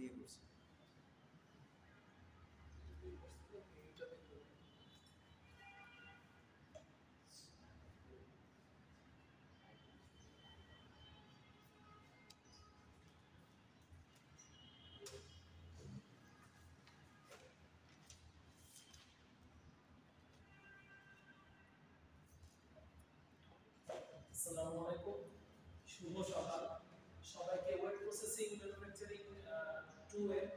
দিয়ে করছি। আসসালামু আলাইকুম, শুভ সকাল সবাইকে। ওয়েব প্রসেসিং ম্যানুফ্যাকচারিং 2 এর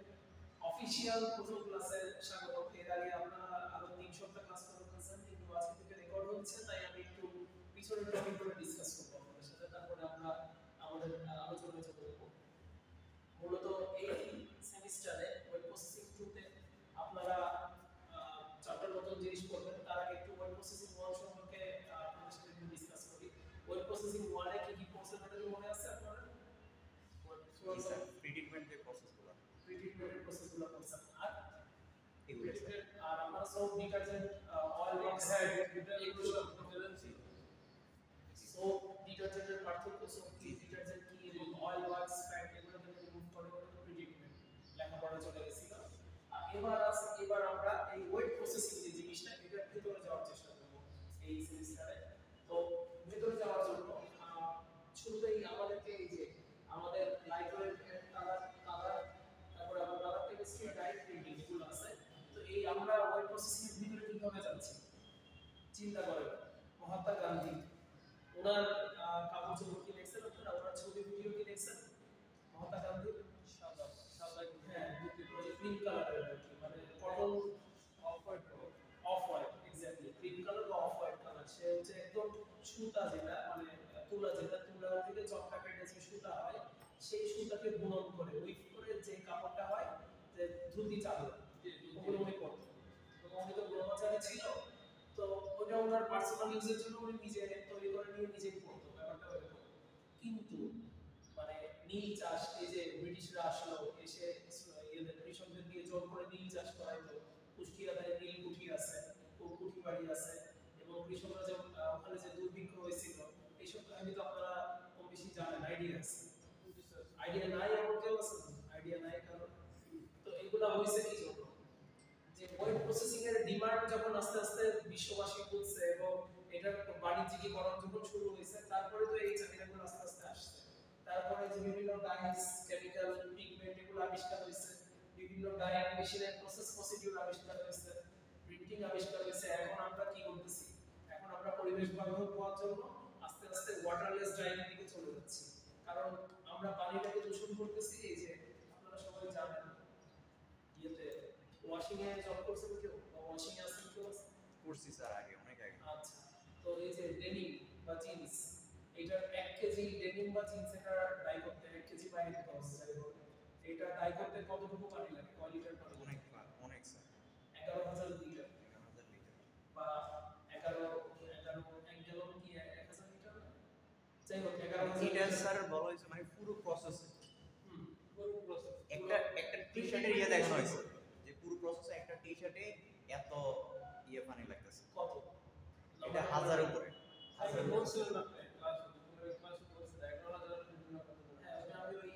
অফিশিয়াল প্রথম ক্লাসে স্বাগত। এর আগে আপনারা আরো 3 সপ্তাহ ক্লাস করেছেন, কিন্তু আজকে থেকে রেকর্ড হচ্ছে, তাই আমি একটু পিছনের টপিকগুলো ডিসকাস করব আপনাদের সাথে, তারপরে আমরা আমাদের আলোচনায় যেতে পারব। মূলত এই সেমিস্টারে ওয়েব প্রসেসিং 2 তে আপনারা চারটা নতুন জিনিস করবেন। তার আগে একটু ওয়েব প্রসেসিং 1 সম্পর্কে আপনাদের সাথে একটু ডিসকাস করি। ওয়েব প্রসেসিং 1 এ কি কি কোর্সের মধ্যে মনে আছে আপনাদের? প্রিট্রিটমেন্টের প্রসেসগুলো, প্রিট্রিটমেন্টের প্রসেসগুলো করছেন। আর এগুলো আর আপনারা সব ডিটারজেন্ট, অয়েল ওয়াক্স, এগুলো ডিটারজেন্সি। সো ডিটারজেন্টের পার্থক্য, সো কি ডিটারজেন্ট কি এবং অয়েল ওয়াক্স, ফ্যাট, এগুলোকে রিমুভ করে প্রিট্রিটমেন্ট লেখাপড়া চলে গেছিল। এবার আমরা এই ওয়েব প্রসেসিং যে জিনিসটা, এটার ভিতরে যাওয়ার চেষ্টা করব এই সেমিস্টারে। তো ভিতরে যাওয়ার জন্য শুরুতেই আমাদেরকে এই যে আমাদের লাইব্রেরি কালার তারপরে আমরা কালার কেমিস্ট্রি, ডাইট প্রিন্টিং এগুলো আছে। তো এই আমরা ওয়েব প্রসেসিং এর ভিতরে কিভাবে যাচ্ছি চিন্তা করেন। মহাত্মা গান্ধী, ওনার কাগজ চোপড় কি দেখছেন আপনারা? ওনার ছবি ভিডিও কি দেখছেন? মহাত্মা গান্ধী সাদা সাদা, হ্যাঁ, পিঙ্ক কালারের আর কি, মানে cotton off white, exactly pink colour বা অফ হোয়াইট কালার। সে হচ্ছে একদম সুতা, যেটা মানে তুলা থেকে চকটা কেটে যে সুতা হয়, সেই সুতাকে বুনন করে উইভ করে যে কাপড়টা হয়, যে ধুতি চাদর, ওগুলো উনি করতেন। তো উনি তো ব্রহ্মচারী ছিল, তো ওটা ওনার পার্সোনাল ইউজের জন্য উনি নিজে তৈরি করে নিয়ে নিজেই পড়তো, ব্যাপারটা এরকম। কিন্তু মানে নীল চাষ, এই যে ব্রিটিশরা আসলো, এসে এদের কৃষকদের দিয়ে জোর করে নীল চাষ করাইতো। কুষ্টিয়াতে নীল কুঠি আছে, কুঠি বাড়ি আছে, এবং কৃষকরা যখন ওখানে যে দুর্ভিক্ষ হয়েছিল, এইসব কাহিনী তো আপনারা কম বেশি জানেন, আইডিয়া আছে। আইডিয়া নাই এমন কেউ আছে? আইডিয়া নাই কারণ? তো এগুলা হয়েছে কি জন্য? যে ওয়েব প্রসেসিং এর ডিমান্ড যখন আস্তে আস্তে বিশ্ববাসী বুঝছে এবং এটার বাণিজ্যিকীকরণ যখন শুরু হয়েছে, তারপরে তো এই চাহিদাগুলো আস্তে আস্তে আসছে। তারপরে যে বিভিন্ন ডাইস, কেমিক্যাল, পিগমেন্ট এগুলো আবিষ্কার হয়েছে, বিভিন্ন ডাইং মেশিনের প্রসেস প্রসিডিউর আবিষ্কার হয়েছে, প্রিন্টিং আবিষ্কার হয়েছে। এখন আমরা কি করতেছি? এখন আমরা পরিবেশ বান্ধব হওয়ার জন্য আস্তে আস্তে ওয়াটারলেস ডাইং এর দিকে চলে যাচ্ছি। কারণ আমরা পানিটাকে দূষণ করতেছি। এই যে আপনারা সবাই জানেন, ইয়েতে ওয়াশিং এ জব করছেন কেউ? ওয়াশিং এ আছেন কেউ? করছি স্যার, আগে অনেক আগে। আচ্ছা, তো এই যে ডেনিম বা জিন্স, এটার 1 কেজি ডেনিম বা জিন্স এটা ডাই করতে 1 কেজি বা 1 গজ যাই হোক, এটা ডাই করতে কতটুকু পানি লাগে? কয় লিটার পানি? অনেক স্যার, 11,000 লিটার 11,000 লিটার বা 11 1 গ্যালন কি 1,000 লিটার? যাই হোক 11,000 লিটার স্যার বলা হয়েছে, মানে পুরো প্রসেস। পুরো প্রসেস একটা টি-শার্টের ইয়ে দেখানো হয়েছে, যে পুরো প্রসেসে একটা টি-শার্টে এত ইয়ে পানি লাগতেছে। কত? এটা 1000 উপরে। হাজার বলছিল না ক্লাস পুরো ক্লাস বলছিল 11,000 লিটার। হ্যাঁ, ওটা আমি ওই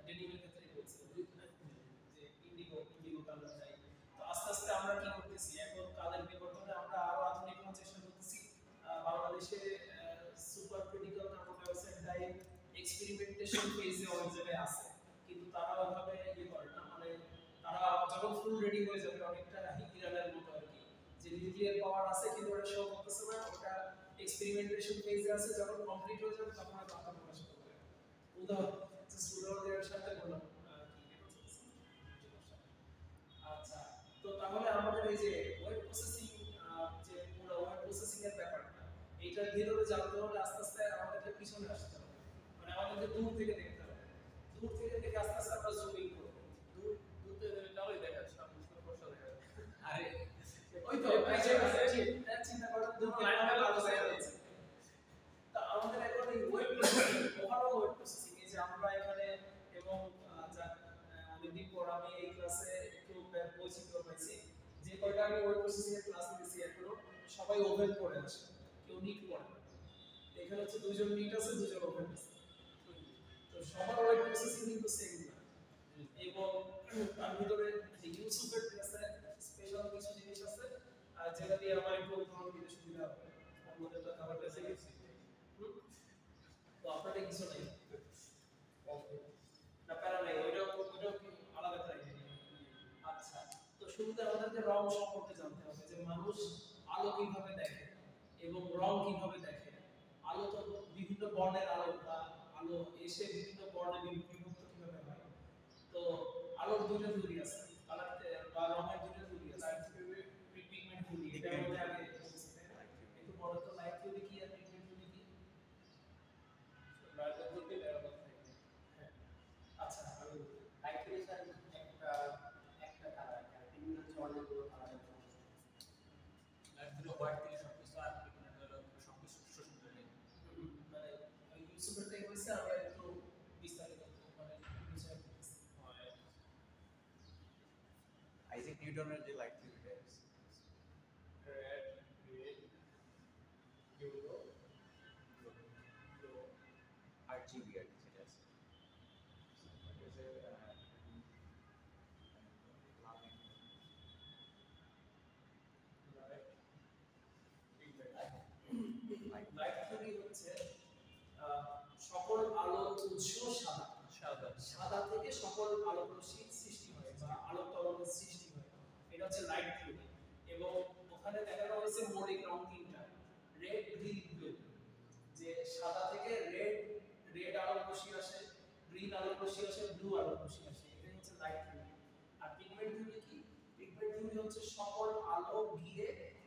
ডেনিমের ক্ষেত্রেই বলছিলাম যে ইন্ডিগো কালার চাই। তো আস্তে আস্তে আমরা কি করতেছি, এখন কালের বিবর্তনে আমরা আরো আধুনিক হওয়ার চেষ্টা করতেছি। বাংলাদেশে super critical carbon dioxide die experimentation ফেজে অনেক জায়গায় আছে, কিন্তু তারা ওইভাবে ইয়ে করে না। মানে তারা যখন ফুল রেডি হয়ে যাবে, অনেকটা ইরানের মতো আর কি, যে নিউক্লিয়ার পাওয়ার আছে কিন্তু ওটা শো করতেছে না, ওটা এক্সপেরিমেন্টেশন ফেজে আছে। যখন কমপ্লিট হয়ে যাবে তখন হয়তো আবার প্রকাশ করবে। উদাহরণের সাথে বললাম আচ্ছা। তো তাহলে আমাদের এই যে ওয়েব প্রসেসিং, যে পুরো ওয়েব প্রসেসিং এর ব্যাপারটা, এইটার ভিতরে জানতে হলে আস্তে আস্তে আমাদেরকে পিছনে আসতে হবে, মানে আমাদেরকে দূর থেকে দেখতে হবে। দূর থেকে দেখে আস্তে আস্তে আমরা জুমিং করব। দূর থেকে কালোই দেখা যাচ্ছে, সামনে ফর্সা দেখা যাচ্ছে। আরে ওই তো চিন্তা করেন, দূর থেকে কালো দেখা যাচ্ছে। তা আমাদের এখন এই web processing, overall web processing, এই যে আমরা এখানে এবং অনেকদিন পর আমি এই ক্লাসে একটু বৈচিত্র্য পাইছি। যে কয়টা আমি ওয়েব প্রসেসিং এর ক্লাস নিয়েছি, এখনো সবাই ওভেন করে আসে, কেউ নিট করে না। এখানে হচ্ছে দুইজন নিট আছে, দুইজন ওভেন আছে। তো সবার ওয়েব প্রসেসিং কিন্তু সেম না। এবং তার ভিতরে ইউসুফের আছে স্পেশাল কিছু জিনিস আছে যেটা দিয়ে আমার একটু উদাহরণ দিতে সুবিধা হবে অন্যদের তো খাবার কাছে গেছি তো আপনাদের কিছু নাই না প্যারা নাই ওইটাও আলাদা ক্রাইটেরিয়া আচ্ছা তো শুরুতে আমাদেরকে রং সম্পর্কে জানতে হবে যে মানুষ আলো কিভাবে দেখে এবং রং কিভাবে দেখে আলো তো বিভিন্ন বর্ণের আলো বা আলো এসে বিভিন্ন বর্ণে বিভক্ত কিভাবে হয় তো আলোর দুইটা থিওরি আছে কালার বা রঙের দুইটা থিওরি আছে লাইট থিওরি পিগমেন্ট থিওরি এটা আমাদের আগে একটু বড় তো লাইট থিওরি কি আর পিগমেন্ট থিওরি কি লাইট বলতে এরকম থাকে হ্যাঁ আচ্ছা আমি লাইট থিওরি স্যার একটা কালার আর পিগমেন্ট হচ্ছে অনেকগুলো কালার আছে লাইট থিওরি হোয়াইট থেকে সবকিছু আর পিগমেন্ট হলো সবকিছু শোষণ করে নেয় মানে ওই ইউসুফের থেকে হইছে আমরা একটু বিস্তারিত মানে বিষয় আইজাক নিউটনের যে লাইট থিওরিটা red green yellow blue RGB আর কি সেটা আছে লাইট থিওরি হচ্ছে সকল আলো উৎস সাদা সাদা সাদা থেকে সকল আলো রশ্মি সৃষ্টি হয় বা আলো তরঙ্গের সৃষ্টি হয় এটা হচ্ছে লাইট থিওরি এবং ওখানে দেখানো হয়েছে মৌলিক রং তিনটা রেড গ্রিন ব্লু যে সাদা থেকে রেড আলো রশ্মি আসে গ্রিন আলো রশ্মি আসে ব্লু আলো রশ্মি আসে এটাই হচ্ছে লাইট থিওরি আর পিগমেন্ট থিওরি কি পিগমেন্ট থিওরি হচ্ছে সকল আলো গিয়ে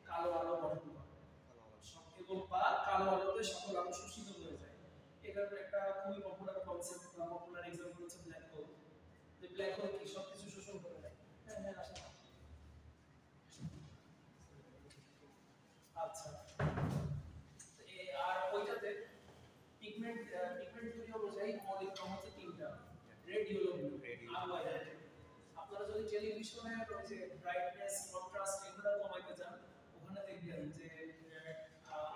কালো আলো গঠন করে এবং বা কালো আলোতে সকল আলো শোষিত হয়ে যায় এটার একটা খুবই পপুলার কনসেপ্ট বা পপুলার एग्जांपल হচ্ছে ব্ল্যাক হোল যে ব্ল্যাক হোল কি সব কিছু শোষণ করে নেয় হ্যাঁ হ্যাঁ আসলে আচ্ছা আর ওইটাতে পিগমেন্ট থিওরি অনুযায়ী মৌলিক রং হচ্ছে তিনটা রেড ইয়েলো ব্লু আর ভায়োলেট আপনারা যদি টেলিভিশনে ওই যে ব্রাইটনেস কন্ট্রাস্ট এগুলো কমাইতে চান ওখানে দেখবেন যে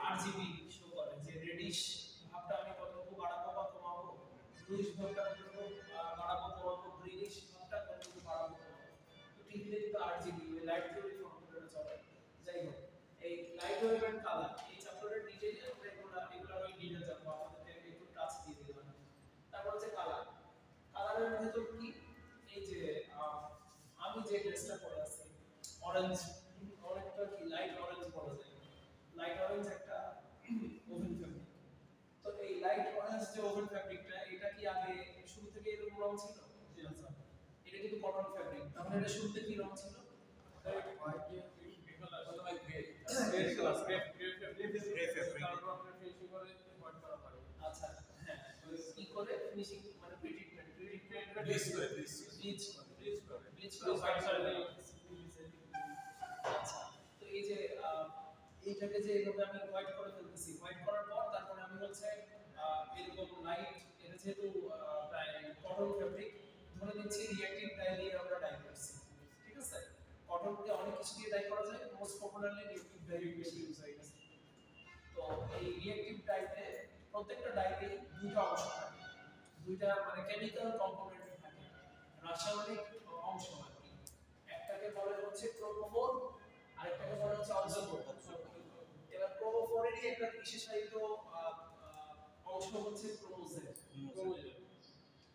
আরজিবি শো করে যে রেডিশ ভাবটা আমি কতটুকু বাড়াবো বা কমাবো ব্লুইশ ভাবটা কতটুকু বাড়াবো কমাবো গ্রিনিশ ভাবটা কতটুকু বাড়াবো কমাবো তো টিভিতে কিন্তু আরজিবি লাইট থিওরি ফর্মুলাটা চলে যাই হোক এই লাইট ওয়েভ এন্ড কালার এই চ্যাপ্টারের ডিটেইলে আমরা এগুলা ওই ডিটেইল জানবো আপনাদেরকে একটু টাচ দিয়ে দিলাম তারপর হচ্ছে কালারের ভিতর কি এই যে আমি যে ড্রেসটা পরে আছি অরেঞ্জ অনেকটা কি লাইট অরেঞ্জ বলা যায় লাইট অরেঞ্জ একটা ওভেন ফ্যাব্রিক তো এই লাইট অরেঞ্জ যে ওভেন ফ্যাব্রিকটা এটা কি আগে শুরু থেকে এরকম রং ছিল আচ্ছা এটা কিন্তু কটন ফ্যাব্রিক তাহলে এটা শুরুতে কি রং ছিল আচ্ছা হ্যাঁ কি করে ফিনিশিং মানে ট্রিটমেন্ট ব্লিচ করে আচ্ছা তো এই যে এইটাকে যে এইভাবে আমি হোয়াইট করে ফেলতেছি হোয়াইট করার পর তারপরে আমি হচ্ছে এরকম লাইট এটা যেহেতু প্রায় কটন ফ্যাব্রিক ধরে নিচ্ছি রিঅ্যাক্টিভ ডাই দিয়ে আমরা ডাই করছি ঠিক আছে কটনকে অনেক কিছু দিয়ে ডাই করা যায় মোস্ট পপুলারলি রিঅ্যাক্টিভ ডাই বেশি ইউজ হয় তো এই রিঅ্যাক্টিভ ডাইতে প্রত্যেকটা ডাইতে দুইটা অংশ থাকে দুইটা মানে কেমিক্যাল কম্পোনেন্ট থাকে রাসায়নিক অংশ আর কি একটাকে বলে হচ্ছে ক্রোমোফোর আরেকটাকে বলা হচ্ছে অক্সোফোর এবার ক্রোমোফোরেরই একটা বিশেষায়িত অংশ হচ্ছে ক্রোমোজোম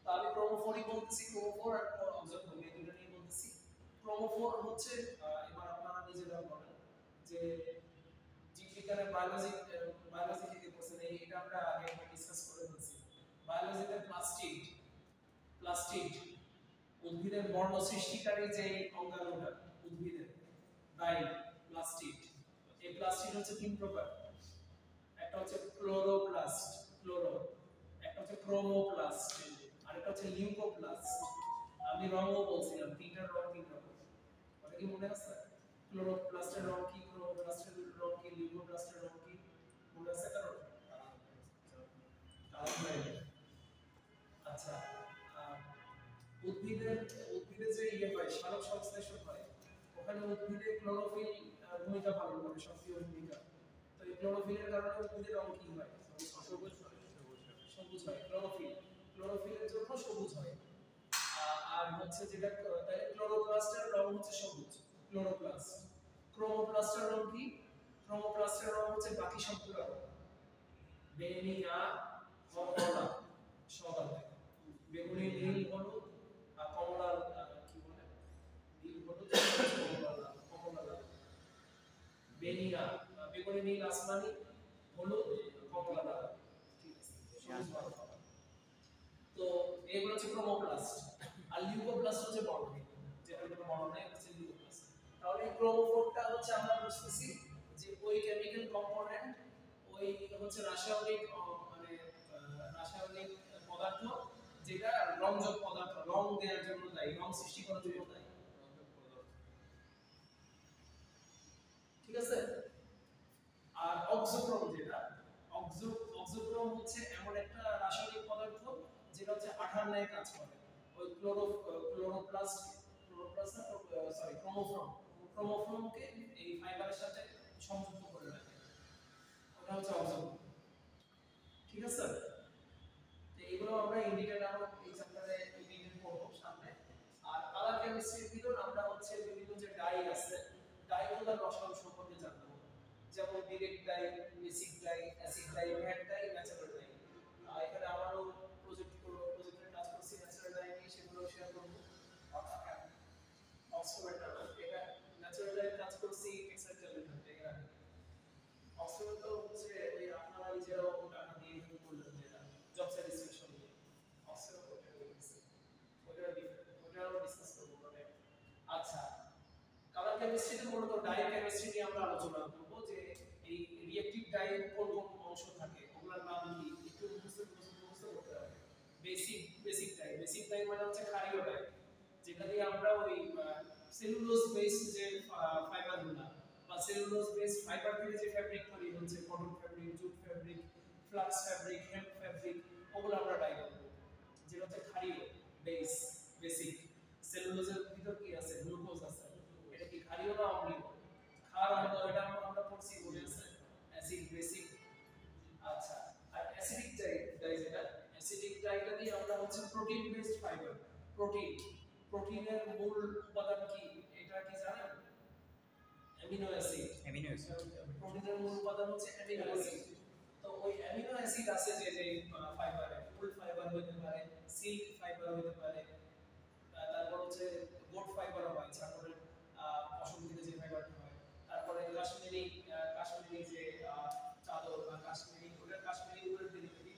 তো আমি ক্রোমোফোরই বলতেছি ক্রোমোফোর আর অক্সোফোর এই দুটো নিয়ে বলতেছি ক্রোমোফোর হচ্ছে এবার আপনারা নিজেরা বলেন যে জীববিজ্ঞানের বায়োলজি থেকে বলছেন এটা আমরা আগে ডিসকাস করে ফেলছি বায়োলজিতে প্লাস্টিড উদ্ভিদের বর্ণ সৃষ্টিকারী যে অঙ্গাণুটা উদ্ভিদের প্লাস্টিড এই প্লাস্টিড হচ্ছে তিন প্রকার একটা হচ্ছে ক্লোরোপ্লাস্ট একটা হচ্ছে ক্রোমোপ্লাস্ট আর একটা হচ্ছে লিউকোপ্লাস্ট আমি রঙও বলছিলাম তিনটা রং তিন রকম ওটা কি মনে আছে ক্লোরোপ্লাস্টের রং কি ক্রোমোপ্লাস্টের রং কি লিউকোপ্লাস্টের রং কি মনে আছে কারণ আচ্ছা উদ্ভিদে যে হয় সালোক সংশ্লেষণ হয় ওখানে উদ্ভিদে ক্লোরোফিল ভূমিকা পালন করে সক্রিয় ভূমিকা তো এই ক্লোরোফিলের কারণে উদ্ভিদের রং কি হয় সবুজ হয় ক্লোরোফিলের জন্য সবুজ হয় আর হচ্ছে যেটা তাহলে ক্লোরোপ্লাস্টের রং হচ্ছে সবুজ ক্লোরোপ্লাস্ট ক্রোমোপ্লাস্টের রং কি ক্রোমোপ্লাস্টের রং হচ্ছে বাকি সবগুলো রং বেনিয়া কমলা সাদা বেগুনি নীল হলুদ আর কমলা কি বলে নীল হলুদ কমলা লাল বেনিয়া বেগুনি নীল আসমানি হলুদ কমলা লাল ঠিক আছে সবুজ ভালো পাবা তো এগুলো হচ্ছে ক্রোমোপ্লাস্ট আর লিউকোপ্লাস্ট হচ্ছে বর্ণহীন যেটা কোনো বর্ণ নাই হচ্ছে লিউকোপ্লাস্ট তাহলে এই ক্রোমোফোরটা হচ্ছে আমরা বুঝতেছি যে ওই কেমিক্যাল কম্পোনেন্ট ওই হচ্ছে রাসায়নিক মানে রাসায়নিক পদার্থ যেটা রংযোগ পদার্থ রং দেওয়ার জন্য দায়ী রং সৃষ্টি করার জন্য দায়ী ঠিক আছে আর অক্সোক্রোম যেটা অক্সোক্রোম হচ্ছে এমন একটা রাসায়নিক পদার্থ যেটা হচ্ছে আঠার ন্যায় কাজ করে ওই ক্লোরোপ্লাস্ট সরি ক্রোমোফোরমকে এই ফাইবারের সাথে সংযুক্ত করে রাখে ওটা হচ্ছে অক্সোক্রোম ঠিক আছে তো এগুলো আমরা ইন ডিটেইল আরো এই চ্যাপ্টারে ইন ডিটেইল পড়ব সামনে আর কালার কেমিস্ট্রির ভিতর আমরা হচ্ছে বিভিন্ন যে ডাই আছে ডাইগুলোর রসায়ন সম্পর্কে জানবো যেমন direct dye basic dye acid die mat die natural die এখানে আমারও প্রজেক্টে কাজ করছি ন্যাচারাল ডাই নিয়ে সেগুলো শেয়ার করব অক্সফোর্ড এটা ন্যাচারাল ডাই কাজ করছি এক্সেন্টাল এটা অক্সফোর্ড তো হচ্ছে ওই আপনারা নিজেরাও টাকা দিয়ে করলেন যেটা জব স্যাটিসফ্যাকশন নিয়ে অক্সফোর্ড ওটাও ডিসকাস করব মানে আচ্ছা কালার কেমিস্ট্রিতে মূলত ডাই কেমিস্ট্রি নিয়ে আমরা আলোচনা করব যে এই রিঅ্যাকটিভ ডাই কোন কোন অংশ থাকে ওগুলোর নাম কি একটু মুখস্থ করতে হবে বেসিক ডাই মানে হচ্ছে ক্ষারীয় ডাই যেটা দিয়ে আমরা ওই সেলুলোজ বেসড যে ফাইবারগুলো বা সেলুলোজ বেসড ফাইবার থেকে যে ফ্যাব্রিক তৈরি হচ্ছে cotton fabric jute fabric flax fabric hemp fabric ওগুলো আমরা ডাই করব যেটা হচ্ছে ক্ষারীয় বেসিক সেলুলোজের ভিতর কি আছে গ্লুকোজ আছে এটা কি ক্ষারীয় না অম্লীয় ক্ষার অম্ল এটা আমরা পড়ছি বলে আছে অ্যাসিড বেসিক আচ্ছা আর অ্যাসিডিক ডাই যেটা অ্যাসিডিক ডাইটা দিয়ে আমরা হচ্ছে প্রোটিন বেসড ফাইবার প্রোটিনের মূল উপাদান কি এটা কি জানেন অ্যামিনো অ্যাসিড প্রোটিনের মূল উপাদান হচ্ছে অ্যামিনো অ্যাসিড তো ওই অ্যামিনো অ্যাসিড আছে যে ফাইবারে ফুল ফাইবার হতে পারে সিল্ক ফাইবার হতে পারে তারপর হচ্ছে গোট ফাইবার হয় ছাগলের পশম থেকে যে ফাইবারটা হয় তারপরে কাশ্মীরি যে চাদর বা কাশ্মীরি উলের ডেরিভেটিভ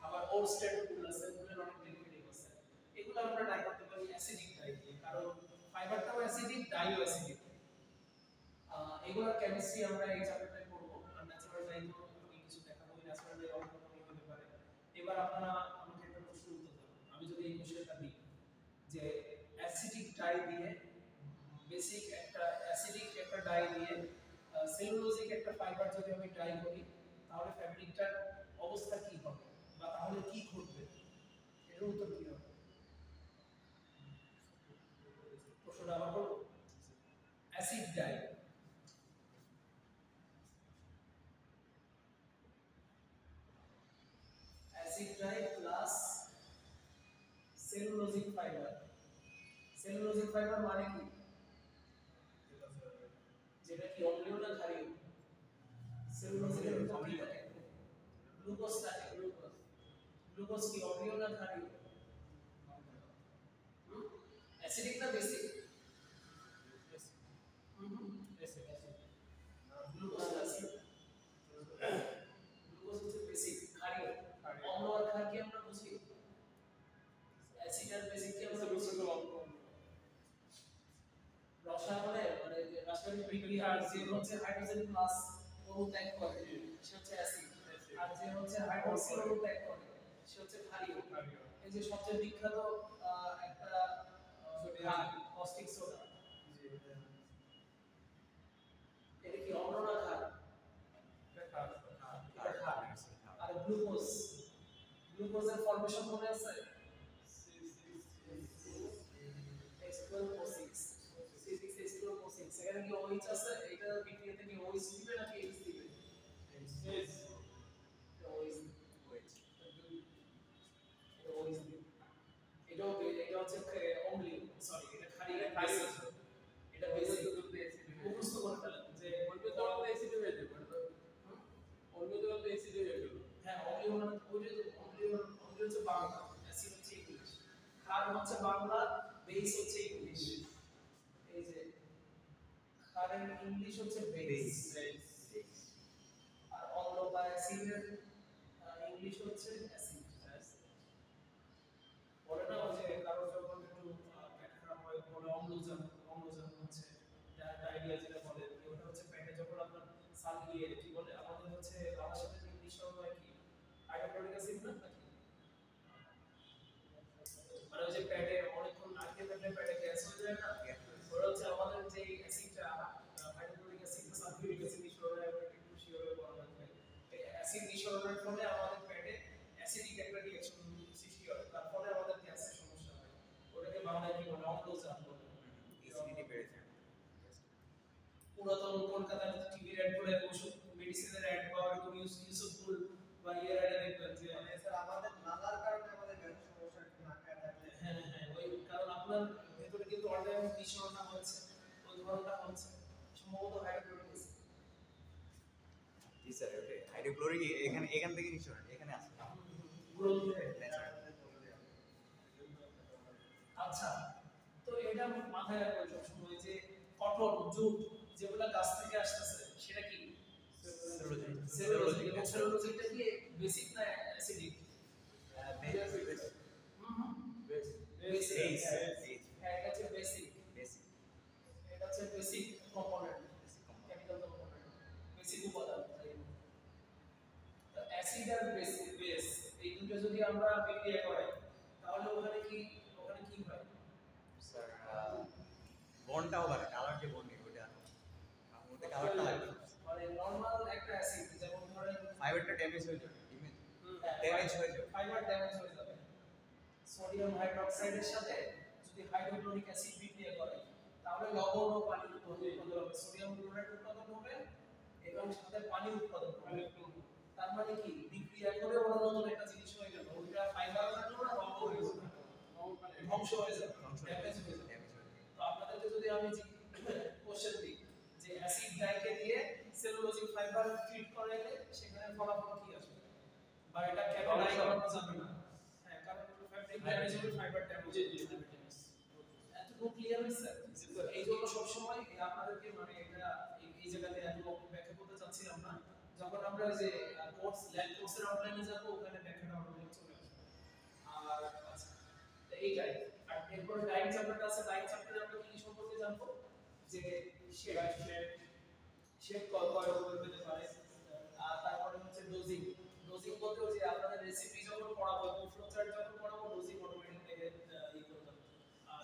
আবার ওরস্টেড উল আছে উলের অনেক ডেরিভেটিভ আছে এগুলো আমরা ডাই করতে পারি অ্যাসিডিক ডাই দিয়ে কারণ ফাইবারটাও অ্যাসিডিক ডাইও অ্যাসিডিক এগুলোর কেমিস্ট্রি আমরা এই চ্যাপ্টারে পড়ব আর ন্যাচারাল ডাই তো আমি কিছু দেখাবো ন্যাচারাল ডাই অনেক রকমের হতে পারে এবার আপনারা আমাকে একটা প্রশ্ন উত্তর দেন আমি যদি এই বিষয়টা দিই যে অ্যাসিডিক ডাই দিয়ে বেসিক একটা অ্যাসিডিক একটা ডাই দিয়ে সেলুলোজিক একটা ফাইবার যদি আমি ডাই করি তাহলে ফ্যাব্রিকটার অবস্থা কি হবে বা তাহলে কি ঘটবে এর উত্তর কি হবে প্রশ্নটা আবার বলবো acid die plus cellulosic fibre মানে কি যেটা কি অম্লীয় না ক্ষারীয় সেলুলোজিকের ভিতর কি থাকে গ্লুকোজ থাকে গ্লুকোজ কি অম্লীয় না ক্ষারীয় অ্যাসিডিক না বেসিক গ্লুকোজ হচ্ছে বেসিক ক্ষারীয় অম্ল আর ক্ষার কি আমরা বুঝি অ্যাসিড আর বেসিক কি আমরা বুঝি রসায়নে মানে রাসায়নিক বিক্রিয়ার যে হচ্ছে হাইড্রোজেন প্লাস অণু ত্যাগ করে সে হচ্ছে অ্যাসিড আর যে হচ্ছে হাইড্রোক্সিল অণু ত্যাগ করে সে হচ্ছে ক্ষারীয় এই যে সবচেয়ে বিখ্যাত একটা কস্টিক সোডা এটা কি অম্ল না ক্ষার এটা ক্ষার আর গ্লুকোজের ফর্মেশন মনে আছে H12O6 C6H12O6 সেখানে কি OH আছে এটা বিক্রিয়াতে কি OH দিবে নাকি H দিবে OH এটা হচ্ছে কারণ হচ্ছে বাংলা, বেস হচ্ছে ইংলিশ। এই যে কারেন্ট ইংলিশ হচ্ছে বেস, আর অম্ল বা অ্যাসিডের ইংলিশ হচ্ছে অ্যাসিড। বলে না ওই যে কারো যখন একটু পেট খারাপ হয় বলে অম্লজান, অম্লজান হচ্ছে ডায়রিয়া যেটা বলে, ওটা হচ্ছে পেটে যখন আপনার সাল গিয়ে কি বলে আমাদের হচ্ছে বাংলার সাথে ইংলিশ শব্দ হয় কি হাইড্রোক্লোরিক অ্যাসিড না নাকি, মানে ওই যে পেটে অনেকক্ষণ না খেয়ে থাকলে পেটে গ্যাস হয়ে যায় না, ওটা হচ্ছে আমাদের যে অ্যাসিডটা হাইড্রোক্লোরিক অ্যাসিড বা সালফিউরিক অ্যাসিড নিঃসরণের একটু শিওরে বলা হয়, এই অ্যাসিড নিঃসরণের ফলে আমাদের পেটে অ্যাসিডিক একটা রিঅ্যাকশন সৃষ্টি হয়, তার ফলে আমাদের গ্যাসের সমস্যা হয়, ওটাকে বাংলায় কি বলে অম্লজান বলে, অ্যাসিডিটি বেড়ে যায়। পুরাতন কলকাতার টিভির অ্যাড করে ওষুধ মেডিসিনের অ্যাড বা এরকম ইউসুফুল বা ইয়ার অ্যাডে দেখবেন যে স্যার আমাদের নালার কারণে আমাদের গ্যাসের সমস্যা একটু না খায় থাকলে। হ্যাঁ হ্যাঁ ওই কারণ আপনার ভেতরে কিন্তু অনলাইন নিঃসরণটা হচ্ছে, ওই ধরনটা হচ্ছে সম্ভবত হাইড্রোক্লোরিক অ্যাসিড। জি স্যার, ওটাই হাইড্রোক্লোরিক এখান থেকে নিশ্চয় এখানে আছে। আচ্ছা, তো এটা মাথায় রাখবেন সবসময় যে কটন জুট যেগুলা গাছ থেকে আসতেছে সেটা কি সেলুলোজ, এবং সেলুলোজটা কি বেসিক না অ্যাসিডিক? বেসিক, হ্যাঁ এটা হচ্ছে বেসিক, এটা হচ্ছে basic component, chemical component, basic উপাদান। অ্যাসিড আর বেস এই দুটো যদি আমরা বিক্রিয়া করাই তাহলে ওখানে কি হয় স্যার? বনটাও বাড়ে, কালার যে বন ওটা ওটা কালারটা লাগবে, মানে নরমাল একটা অ্যাসিড যেমন ধরেন ফাইবারটা ড্যামেজ হয়ে যাবে, ড্যামেজ হয়ে যাবে, ফাইবার ড্যামেজ হয়ে যাবে। সোডিয়াম হাইড্রোক্সাইডের সাথে যদি হাইড্রোক্লোরিক অ্যাসিড বিক্রিয়া করে তাহলে লবণ ও পানি উৎপন্ন হবে, সোডিয়াম ক্লোরাইড উৎপাদন হবে এবং সাথে পানি উৎপাদন হবে। তার মানে কি বিক্রিয়া করে ওরা নতুন একটা জিনিস হয়ে গেল, ওটা ফাইবার থাকলো না, রং হয়ে গেল, ধ্বংস হয়ে যাবে, ড্যামেজ হয়ে যাবে। তো আপনাদেরকে যদি আমি কোশ্চেন দিই যে অ্যাসিড ডাইকে দিয়ে সেলুলোজিক ফাইবার ট্রিট করাইলে সেখানে ফলাফল কি আসবে, বা এটা কেন ডাই বানানো যাবে না? হ্যাঁ, কারণ ফ্যাব্রিক ড্যামেজ হবে, ফাইবার ড্যামেজ হবে। এতটুকু ক্লিয়ার হয়েছে? এই জন্য সবসময় আপনাদেরকে মানে এটা এই জায়গাতে এত ব্যাখ্যা করতে চাচ্ছি আমরা, যখন আমরা যে কোর্স ল্যাব কোর্সের আউটলাইনে যাব ওখানে ব্যাখ্যাটা অটোমেটিক চলে আসবে। আর আচ্ছা, এইটাই। আর এরপর লাইন চ্যাপ্টারটা আছে, লাইন চ্যাপ্টারে আমরা কি সম্পর্কে জানবো, যে শেড কয় রকমের হতে পারে, আর তারপরে হচ্ছে ডোজিং। ডোজিং বলতে যে আপনাদের রেসিপি যখন পড়াবো, ফ্লোচার্ট যখন পড়াবো, ডোজিং অটোমেটিক থেকে করতে হবে।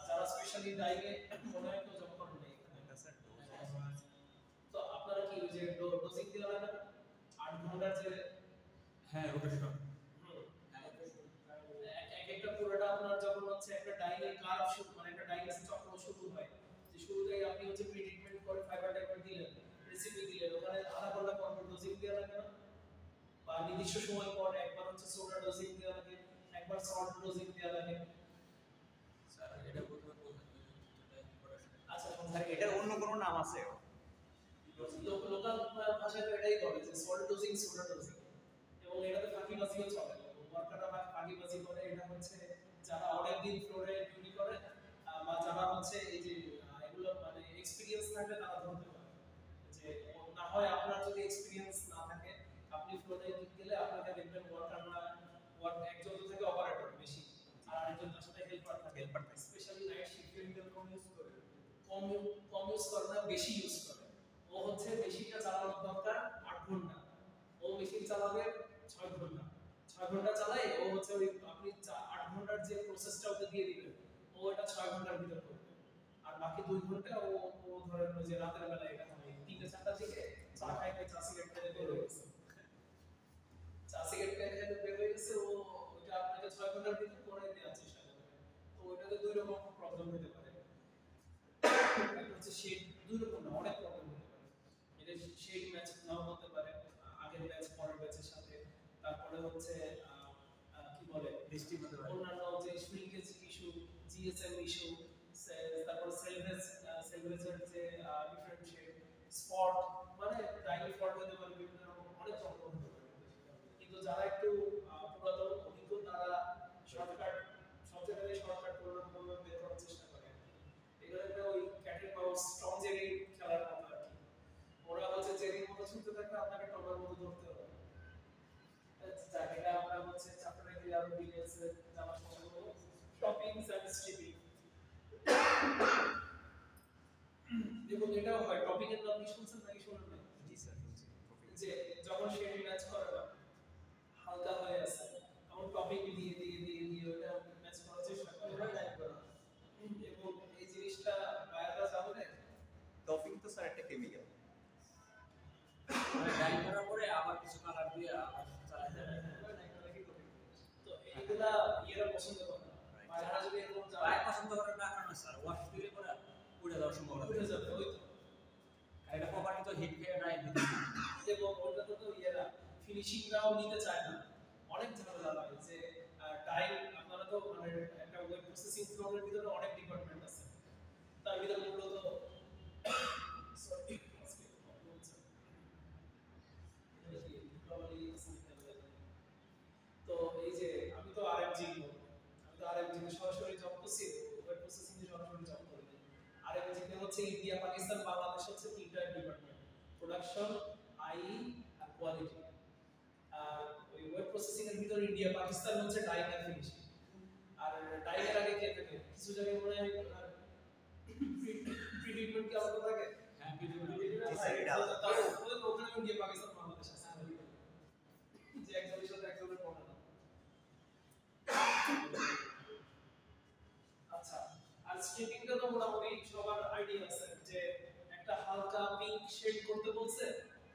যারা স্পেশালি ডাইকে মনে হয় তো যখন নেই এটা স্যার তো আপনারা কি ওই যে ডোজিং দেওয়া লাগে 8 ঘন্টার যে হ্যাঁ রোটেশন এক একটা পুরোটা আপনার যখন হচ্ছে একটা ডাইলে কার্ভ শুরু, মানে একটা ডাইলে চক্র শুরু হয়, যে শুরুতেই আপনি হচ্ছে প্রি ট্রিটমেন্ট করে ফাইবার টাইপার দিলেন, রেসিপি দিলেন, ওখানে আধা ঘন্টা পর ডোজিং দেওয়া লাগে না, বা নির্দিষ্ট সময় পর একবার হচ্ছে সোডা ডোজিং দেওয়া লাগে, একবার সল্ট ডোজিং দেওয়া লাগে। স্যার এটা প্রথমে বলবেন আচ্ছা স্যার এটার অন্য কোনো নাম আছে? লোকাল ভাষায় তো এটাই বলে যে সল্ট ডোজিং, সোডা ডোজিং, এবং এটাতে ফাঁকিবাজিও চলে, ওয়ার্কাররা ফাঁকিবাজি করে। এটা হচ্ছে যারা অনেক দিন ফ্লোরে ডিউটি করে বা যারা হচ্ছে এই যে এগুলো মানে এক্সপেরিয়েন্স থাকলে তারা ধরতে পারে, যে না হয় আপনার যদি এক্সপেরিয়েন্স না থাকে আপনি ফ্লোরে গেলে আপনাকে দেখবেন ওয়ার্কাররা একজন থেকে অপারেটর বেশি আর আরেকজন তার সাথে হেল্পার থাকে, স্পেশালি নাইট শিফট কেমিক্যাল কম ইউজ করে, কম ইউজ করে না, বেশি ইউজ করে। ও হচ্ছে মেশিনটা চালানোর দরকার 8 ঘন্টা, ও মেশিন চালাবে 6 ঘন্টা, 6 ঘন্টা চালায় ও হচ্ছে ওই আপনি 8 ঘন্টার যে প্রসেসটা ওকে দিয়ে দিবেন, ও এটা 6 ঘন্টার ভিতর করবে, আর বাকি 2 ঘন্টা ও ধরেন ওই যে রাতের বেলা এটা হয় 3-4টা থেকে চা খাইতে, চা সিগারেট খেতে বের হয়ে গেছে, চা সিগারেট খেতে বের হয়ে গেছে, ও ওইটা আপনাকে 6 ঘন্টার ভিতর করে দেওয়ার চেষ্টা করবে। তো ওইটাতে দুই রকম প্রবলেম হতে পারে, একটা হচ্ছে শেড, দুই রকম না, অনেক প্রবলেম হতে পারে। এটা শেড ম্যাচ নাও হতে পারে আগের ব্যাচ পরের ব্যাচের সাথে, তারপরে হচ্ছে কি বলে বৃষ্টি হতে পারে, অন্যান্য যে শ্রিঙ্কেজ ইস্যু, জিএসএম ইস্যু, তারপর সেলভেজের যে ডিফারেন্ট শেড, স্পট, মানে ডাইলি ফল্ট হতে পারে, বিভিন্ন রকম অনেক চক্র হতে পারে। কিন্তু যারা একটু পুরাতন অভিজ্ঞ তারা শর্টকাট, সব জায়গায় শর্টকাট করে ছুটতে থাকলে আপনাকে টপার মতো ধরতে হবে। যাক, এটা আমরা হচ্ছে চ্যাপ্টারে গিয়ে আরো ডিটেইলসে জানার চেষ্টা করব। Toppings and stripping. দেখুন এটাও হয়, টপিং এর নাম কি শুনছেন নাকি শুনেন না? জি স্যার যে যখন শেড ম্যাচ করা হয় হালকা হয়ে আছে তখন টপিং দিয়ে ওটা ম্যাচ করার চেষ্টা করে ওরা টাইপ করা এবং এই জিনিসটা বায়াররা জানে। টপিং তো স্যার একটা কেমিক্যাল। ডাই করার পরে আবার কিছু কালার দিয়ে আবার চালাই দেয়। তো এইগুলা ইয়েরা পছন্দ করে না। বায়াররা যদি এরকম প্রায় চায় পছন্দ করার না কারণ স্যার ওয়াশ দিলে পরে পুড়ে যাওয়ার সম্ভাবনা উঠে যাবে ওই তো। আর এটা প্রপার্টি তো হিট খেয়ে নাই এবং ওটাতে তো ইয়েরা ফিনিশিংটাও নিতে চায় না, অনেক ঝামেলা লাগে যে টাইম। আপনারা তো মানে একটা ওয়েব প্রসেসিং ফ্লোরের ভিতরে অনেক ডিপার্টমেন্ট আছে, তার ভিতরে মূলত সরি তো এই যে আমি তো আরএমজি তে সরাসরি জব করছি, ওয়েব প্রসেসিং এ সরাসরি জব করি। আরএমজি তে হচ্ছে ইন্ডিয়া পাকিস্তান বাংলাদেশ হচ্ছে তিনটা ডিপার্টমেন্ট, প্রোডাকশন, আই আর কোয়ালিটি। আর ওই ওয়েব প্রসেসিং এর ভিতর ইন্ডিয়া পাকিস্তান হচ্ছে ডাইং আর ফিনিশিং। আর ডাইং এর আগে কে থাকে? কিছু জায়গায় মনে হয় প্রিট্রিটমেন্ট কি আলাদা থাকে? হ্যাঁ ভিডিও জি স্যার এটা ওখানে ইন্ডিয়া পাকিস্তান বাংলাদেশ আছে, যে একজনের সাথে একজনের পড়ে না। আচ্ছা, আর স্ট্রিপিংটা তো মোটামুটি সবার আইডিয়া আছে যে একটা হালকা পিঙ্ক শেড করতে বলছে,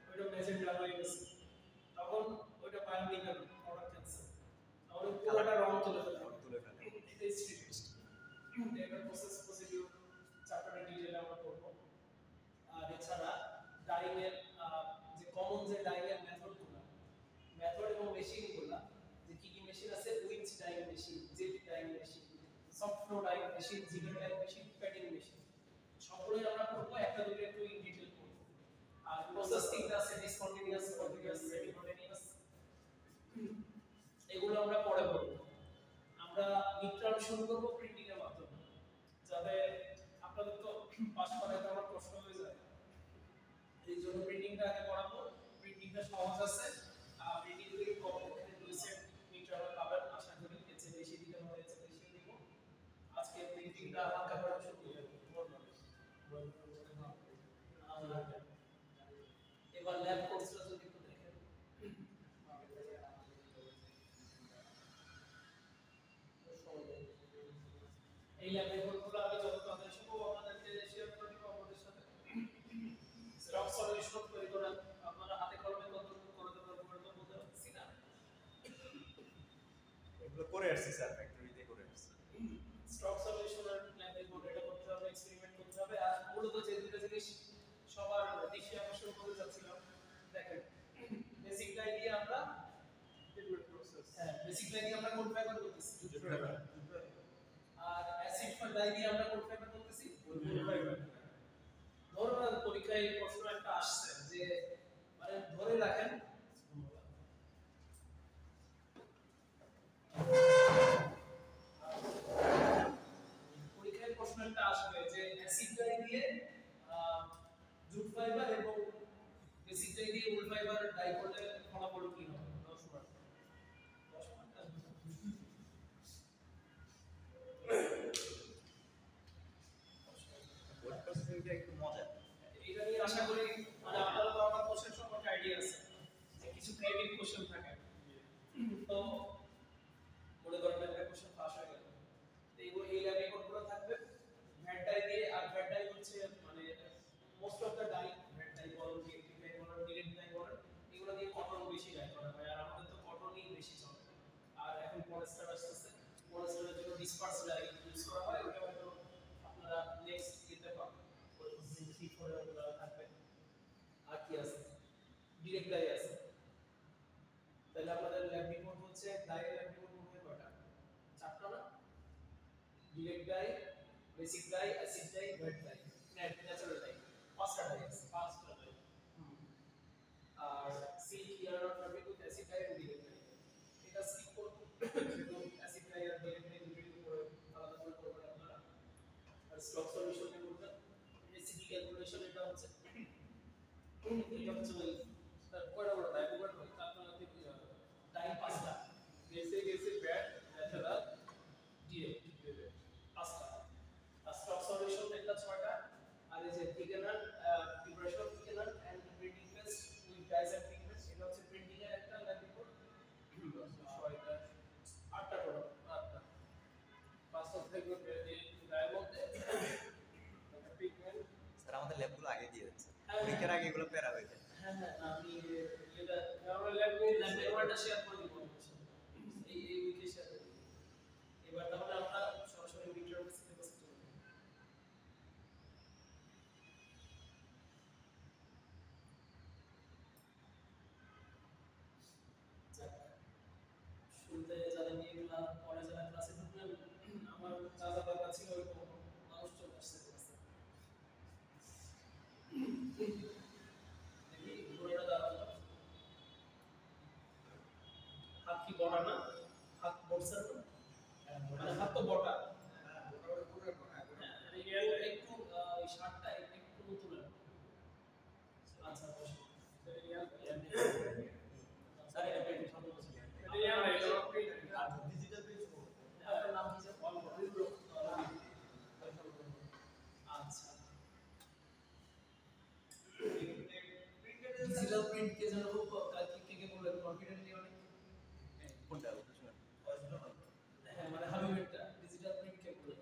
ওইটা ম্যাজেন্টা হয়ে গেছে, তখন ওইটা বায়োনিকাল প্রোডাক্ট ক্যান্সেল, তাহলে পুরোটা রং তুলে ফেলে। এটাই স্ট্রিপিং। এটা প্রসেস প্রসিডিউর চ্যাপ্টারে ডিটেইলে আমরা পড়ব। আর এছাড়া ডাইং এর যে কমন যে ডাইং এর মেথড এবং মেশিনগুলো, যে কি কি মেশিন আছে, which dyeing machine, jet dyeing machine, soft flow dyeing machine, jigger dyeing machine, padding machine, সবগুলোই আমরা পড়বো, একটা দুটো একটু ইন ডিটেইল পড়ব। আর প্রসেস তিনটা আছে, ডিসকন্টিনিউয়াস, কন্টিনিউয়াস, সেমিকন্টিনিউয়াস, এগুলো আমরা পরে পড়ব। আমরা মিডটার্ম শুরু করব প্রিন্টিং এর মাধ্যমে, যাতে আপনাদের তো পাস করাইতে আমার প্রশ্ন হয়ে যায়, এই জন্য প্রিন্টিংটা আগে পড়াবো। প্রিন্টিংটা সহজ আছে, প্রিন্টিং যদি কমপক্ষে 2 সেট মিটার পাবেন আশা করি, এর চেয়ে বেশি দিতে হবে, এর চেয়ে বেশি দিব। আজকে প্রিন্টিংটা হালকা করে শুরু করব। এবার ল্যাব কোর্সটা যদি একটু দেখেন, এই ল্যাব রিপোর্টগুলো আমি যত তাড়াতাড়ি সম্ভব আপনাদেরকে শেয়ার করে দিব আপনাদের সাথে। স্টক সলিউশন তৈরি করেন, আপনারা হাতে কলমে কতটুকু করে দেবেন বলতে পারছি না। এগুলো করে আসছি স্যার, ফ্যাক্টরিতে করে আসছি। স্টক সলিউশনের ল্যাব রিপোর্ট এটা করতে হবে, এক্সপেরিমেন্ট করতে হবে। আর মূলত যে দুটো জিনিস সবার দৃষ্টি আকর্ষণ করতে যাচ্ছিলাম, দেখেন বেসিক ডাই দিয়ে আমরা বেসিক ডাই দিয়ে আমরা কোন ফাইবার করতেছি, আর অ্যাসিড ডাই দিয়ে আমরা কোন ফাইবার করতেছি, ধরুন পরীক্ষায় এই প্রশ্ন একটা আসছে যে মানে ধরে রাখেন পরীক্ষায় প্রশ্ন একটা আসবে যে অ্যাসিড ডাই দিয়ে জুট ফাইবার এবং বেসিক ডাই দিয়ে উল ফাইবার ডাই করলে ফলাফল কি হবে? 10 মার্ক। 10 মার্ক আসবে। ওয়েব প্রসেসিংটা একটু মজা। এটা নিয়ে আশা করি মানে আপনারা তো আমার কোশ্চেন সম্পর্কে আইডিয়া আছে, যে কিছু ক্রিয়েটিভ কোশ্চেন থাকে। তো মনে করেন একটা কোশ্চেন পাস হয়ে গেল, তো এই ল্যাবে কোডগুলো থাকবে ভ্যাট ডাই দিয়ে। আর ভ্যাট ডাই হচ্ছে মানে most of the dye, vat dye বলেন, কেটি ডাই বলেন, ডিরেক্ট ডাই বলেন, এগুলো দিয়ে কটন বেশি ডাই করা হয়। আর আমাদের তো কটনই বেশি চলে। আর এখন পলিস্টার আসছে, পলিস্টারের জন্য ডিসপার্স ডাই ইউজ করা হয়, ওটা হয়তো আপনারা নেক্সট দিতে পারবেন। আর কি আছে, ডিরেক্ট ডাই আছে। তাহলে আমাদের ল্যাব রিপোর্ট হচ্ছে ডাই ল্যাব রিপোর্ট হবে কয়টা? 4টা না? Direct dye, basic dye, acid dye, wet dye, natural dye, 5টা ডাই আছে। 5টা ডাই। আর see here not having with acid dye and direct dye, এটা স্কিপ করব। অ্যাসিড ডাই আর ডিরেক্ট ডাই দুটোই উপরে আলাদা করে করবেন আপনারা। আর স্টক সলিউশনে করবেন, রেসিপি ক্যালকুলেশন এটা হচ্ছে এটা হচ্ছে ওই কয়টা বড় ডাই ওভার হয় তারপর ডাই পাঁচটা গেছে ব্যাট ন্যাচারাল ডিএ পাঁচটা আর স্টক সলিউশন একটা ছয়টা আর এই যে thickener preparation of thickener and printing paste with dyes and pigments এটা হচ্ছে প্রিন্টিং এর একটা ল্যাব রিপোর্ট ছয়টা আটটা টোটাল আটটা পাঁচটা থেকে ডায়ের মধ্যে পিগমেন্ট স্যার আমাদের ল্যাবগুলো আগে দিয়ে দিচ্ছে পরীক্ষার আগে এগুলো প্যারা হয়ে যায় হ্যাঁ হ্যাঁ আমি এটা আমরা ল্যাবের ওয়ার্ডটা শেয়ার করে দিব এই উইকে শেয়ার করে দিব এবার তাহলে আমরা সরাসরি ভিডিওর সিলেবাসে চলে যাব শুরুতে যারা নিয়ে গেলাম পরে যারা ক্লাসে ঢুকলেন আমার যা যা দরকার ছিল ওইরকম মানুষ চলে আসছে দেখি ঘোড়াটা দাঁড়ানো হাত কি বড় না হাত বড়ছে না মানে হাত তো বড় একটু এই শার্টটা একটু তুলে আচ্ছা বসো স্যার এটা পেন সামনে বসে ডিজিটাল পেজ আপনার নাম কি স্যার আচ্ছা ডিজিটাল প্রিন্ট কে যেন খুব কে বলে কনফিডেন্টলি অনেক কোনটা হ্যাঁ মানে হাবিবেরটা ডিজিটাল প্রিন্ট কে বলে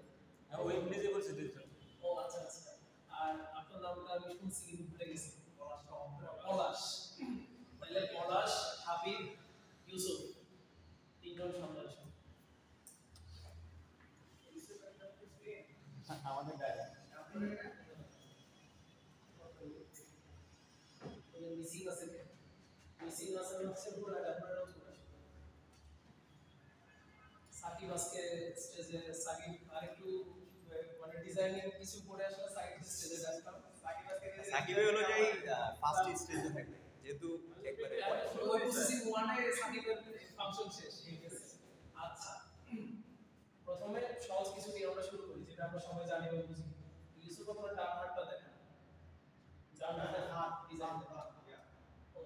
হ্যাঁ ওই ইংরেজি বলছে ডিজিটাল ও আচ্ছা আচ্ছা আর আপনার নামটা আমি শুনছি কিন্তু ভুলে গেছি পলাশ তাহলে পলাশ হাবিব ইউসুফ তিনজন সামনে আসুন আমাদের গায়ে মিসিং আছে হচ্ছে পুরো আপনারা চলে আসুন সাকিব আজকে স্টেজে সাকিব আরেকটু মানে ডিজাইনিং কিছু করে আসলে সাকিব স্টেজে আসলাম সাকিব আজকে সাকিবে হলো যে ফার্স্ট স্টেজে থাকবে যেহেতু একবারে ওই প্রসেসিং 1 এ সাকিবের ফাংশন শেষ হয়ে গেছে আচ্ছা প্রথমে সহজ কিছু দিয়ে আমরা শুরু করি যেটা আমরা সবাই জানি বা বুঝি ইউসুফ আপনার ডান হাতটা দেখেন ডান হাতের হাত ডিজাইন ও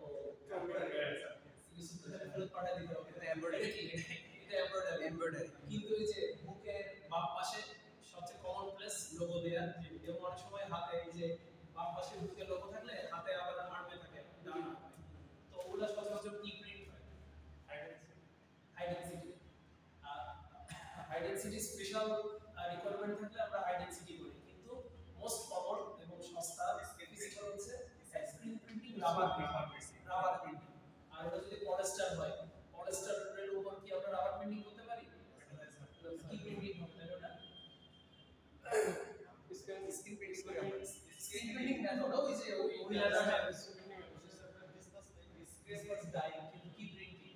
ইউসুফ তো ফেরত পাঠিয়ে দিতে হবে এটা এমব্রয়ডারি এটা এমব্রয়ডারি কিন্তু এই যে বুকের বাম পাশে সবচেয়ে কমন প্লেস লোগো দেয়া যেমন অনেক সময় হাতে এই যে বাম পাশে বুকের লোগো থাকলে হাতে আবার আর্মে থাকে ডান হাতে তো ওগুলা সচরাচর কি প্রিন্ট হয় হাই ডেনসিটি স্পেশাল রিকোয়ারমেন্ট থাকলে আমরা হাই ডেনসিটি করি কিন্তু মোস্ট কমন এবং সস্তা ফিজিক্যাল হচ্ছে স্ক্রিন প্রিন্টিং রাবার প্রিন্টিং আর এটা যদি পলিস্টার হয় পলিস্টারের উপর কি আমরা রাবার প্রিন্টিং করতে পারি কি প্রিন্টিং হবে ওটা স্ক্রিন প্রিন্টিং করি আমরা স্ক্রিন প্রিন্টিং না হলো ওই যে ওই লাইনটা স্ক্রিন ডাই কিন্তু কি প্রিন্টিং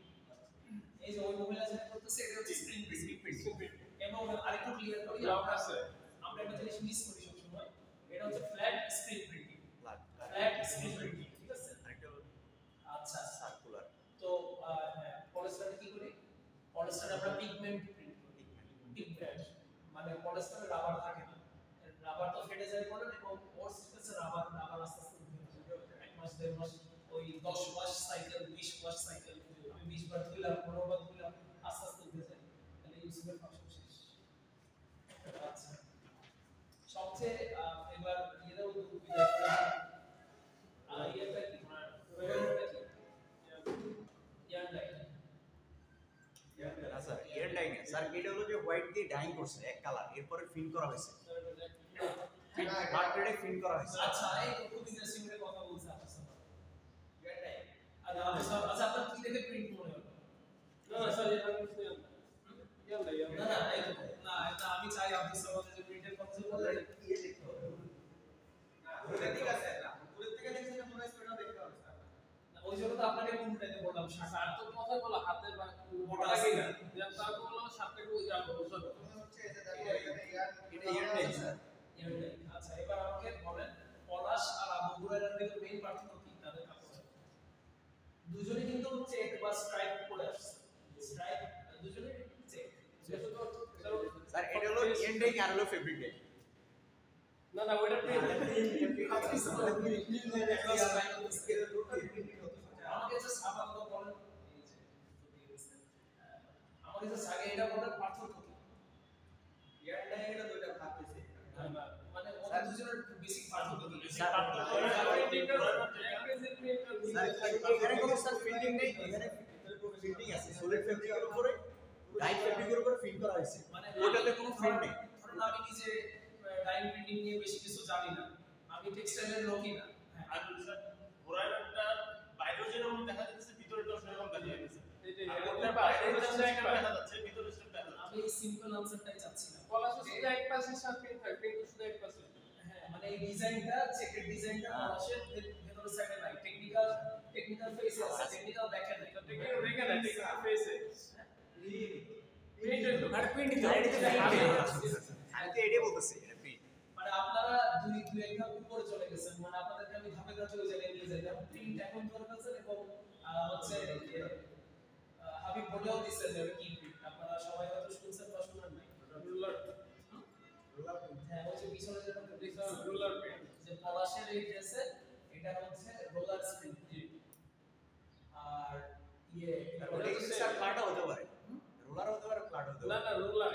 এই যে ওই মহিলা যেটা করতেছে এটা হচ্ছে স্ক্রিন প্রিন্টিং এবং আরেকটু ক্লিয়ার করি আমরা একটা জিনিস মিস করি সবসময় এটা হচ্ছে flat screen printing flat screen printing ঠিক আছে আরেকটা আচ্ছা সার্কুলার তো হ্যাঁ পলিস্টার কি করি পলিস্টার আমরা পিগমেন্ট প্রিন্ট করি পিগমেন্ট মানে পলিস্টারে রাবার থাকে না রাবার তো ফেটে যায় পড়ে এবং ওর সিস্টেমে রাবার আস্তে আস্তে এক মাস দেড় মাস ওই 10 ওয়াশ সাইকেল 20 ওয়াশ সাইকেল আমি 20 বার ধুইলাম 15 বার ধুইলাম আস্তে আস্তে উঠে যায় তাহলে ইউসুফের ফাংশন শেষ আচ্ছা সবচেয়ে এবার এটাও তো বিদায় করে এটা কি ওয়েলটা কি ইয়ার লাইন না স্যার এর ডাইং স্যার এটা হলো যে হোয়াইট দিয়ে ডাইং করছে এক কালার এরপরে ফিন করা হয়েছে হার্ড রেডে ফিন করা হয়েছে আচ্ছা এই তো খুব ইন্টারেস্টিং একটা কথা বলছে আপনার সাথে ইয়ার লাইন আচ্ছা আপনার কি দেখে প্রিন্ট মনে হলো না স্যার এটা কিছু না না এই তো না এটা আমি চাই আপনি সবাই যে প্রিন্টের কথা বললে কি দেখতে হবে না ওটা ঠিক আছে না উপরের থেকে দেখছেন মনে হয় সেটা দেখতে হবে স্যার ওই জন্য তো আপনাকে কোনটাতে বললাম স্যার তো কথা বলা হাতের বা মোটা লাগে না তার বললো সাথে ওই যাবো বুঝছো মনে হচ্ছে এই যে দেখো এটা ইয়ার ডাইং স্যার আচ্ছা এবার আমাকে বলেন পলাশ আর আবু হুরায়রার ভিতরে মেইন পার্থক্য কি তাদের কাপড়ে দুজনে কিন্তু চেক বা স্ট্রাইপ করে আসছে স্ট্রাইপ দুজনে চেক স্যার এটা হলো ইয়ার ডাইং আর হলো ফেব্রিক ডাইং না না ওটা প্রিন্ট আমাকে জাস্ট আপাতত বলেন এই যে আমাকে জাস্ট আগে এটা বলেন পার্থক্য কি ইয়ারটা এটা দুইটা ভাগ হইছে মানে ওদের দুজনের বেসিক পার্থক্য কি এখানে কোনো স্যার ফিল্ডিং নেই, এখানে ফিল্ডিং আছে সলিড ফেব্রিকের উপরে ডাই ফেব্রিকের উপরে ফিল করা হয়েছে, মানে ওটাতে কোনো ফিল্ড নেই। ধরুন আমি নিজে ডাইং প্রিন্টিং নিয়ে বেশি কিছু জানি না, আমি টেক্সটাইলের লোকই না। আর স্যার ঘোড়াটা বাইরেও যেরকম দেখা যাচ্ছে ভিতরেটাও সেরকম দেখা যাচ্ছে। ওটা বাইরে দেখা যাচ্ছে ভিতরে সেটা দেখা যাচ্ছে। আমি এই সিম্পল আনসারটাই চাচ্ছি না। পলাশ শুধু এক পাশে সাত পিন থাকে, কিন্তু শুধু এক পাশে। হ্যাঁ মানে এই ডিজাইনটা চেকের ডিজাইনটা পলাশের ভেতরের সাইডে নাই, টেকনিক্যাল ফেসে আছে, টেকনিক্যাল ব্যাকে নাই। টেকনিক্যাল রেখে না, টেকনিক্যাল ফেসে আর প্রিন্ট দিতে আমি তো এটাই বলতেছি, এটা প্রিন্ট। মানে আপনারা দুই এক ধাপ উপরে চলে গেছেন, মানে আপনাদেরকে আমি ধাপে ধাপে ওই জায়গায় নিয়ে যাই। যেমন প্রিন্ট এখন ধরে ফেলছেন এবং হচ্ছে হাবিব বলেও দিচ্ছেন যে কি প্রিন্ট, আপনারা সবাই হয়তো শুনছেন বা শুনেন নাই। রুলার হ্যাঁ ওই যে পিছনে যেটা রুলার প্রিন্ট যে পলাশের এই ড্রেসে এটা হচ্ছে রোলার স্প্রিং। আর ইয়ে ওটা কিন্তু স্যার ফ্ল্যাট হতে পারে, রোলার হতে পারে, ফ্ল্যাট হতে না পারে। না রুলার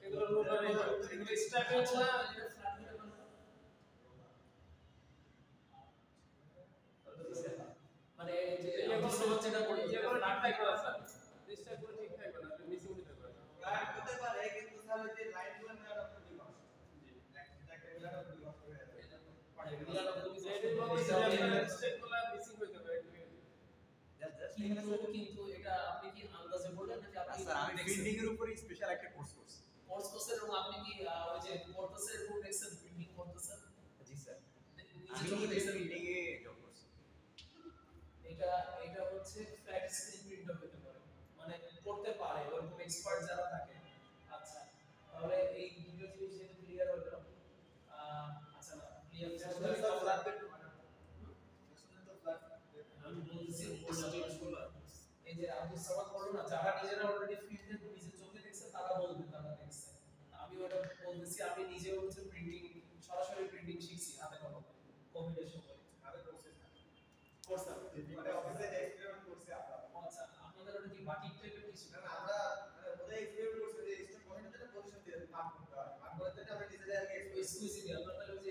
এগুলো রুলার এগুলো স্ট্রাগল আচ্ছা না এটা ফ্ল্যাট হতে পারে না? মানে এই যে এগুলো যেটা বলি যে যেগুলো ফ্ল্যাট ঠিক থাকবে না স্যার, চেষ্টা করে ঠিক থাকবে না, মিসিং হতে পারে। লাইট হতে পারে কিন্তু স্যার ওই যে লাইটগুলো নেওয়ার আপনার ডিমান্ড একটা মিলানো ডিমান্ড করে দেয় স্টেপগুলো মিসিং হতে পারে। কিন্তু এটা আপনি কি আন্দাজে বললেন নাকি আপনি স্যার আমি প্রিন্টিং এর উপরে স্পেশাল একটা কোর্স করছি। কোর্স কোর্সের এবং আপনি কি ওই যে কোর্সের কোড এক্সেল প্রিন্টিং করতেছেন? জি স্যার, নিজে আমি চোখে দেখছেন? প্রিন্টিং এ জব করছি। এটা হচ্ছে ফ্ল্যাট স্ক্রিন প্রিন্টার হতে পারে, মানে করতে পারে ওরকম এক্সপার্ট যারা থাকে। আচ্ছা তাহলে এই দুটো জিনিস যেহেতু ক্লিয়ার হলো, আচ্ছা না ক্লিয়ার আমি বলছি এই যে আব্দুল সামাদ বললো না, যারা নিজেরা অলরেডি ফিল্ডে নিজে চোখে দেখছে তারা বলবে তারা দেখছে। আমি ওটা বলতেছি, আমি নিজেও হচ্ছে প্রিন্টিং সরাসরি প্রিন্টিং শিখছি হাতে কলমে কোভিডের সময়। আরে প্রসেস কোর্স মানে অফিসে যে এক্সপেরিমেন্ট করছে আমরা আচ্ছা আপনাদের ওটা কি বাকি টাইপের কিছু? না আমরা মানে ওদের এক্সপেরিমেন্ট করছে যে স্টেপ পয়েন্টে যেটা পজিশন দিয়ে ভাগ করতে হয়, ভাগ করে যেটা আমরা নিজেদের আগে এক্সক্লুসিভলি আপনারা তাহলে যে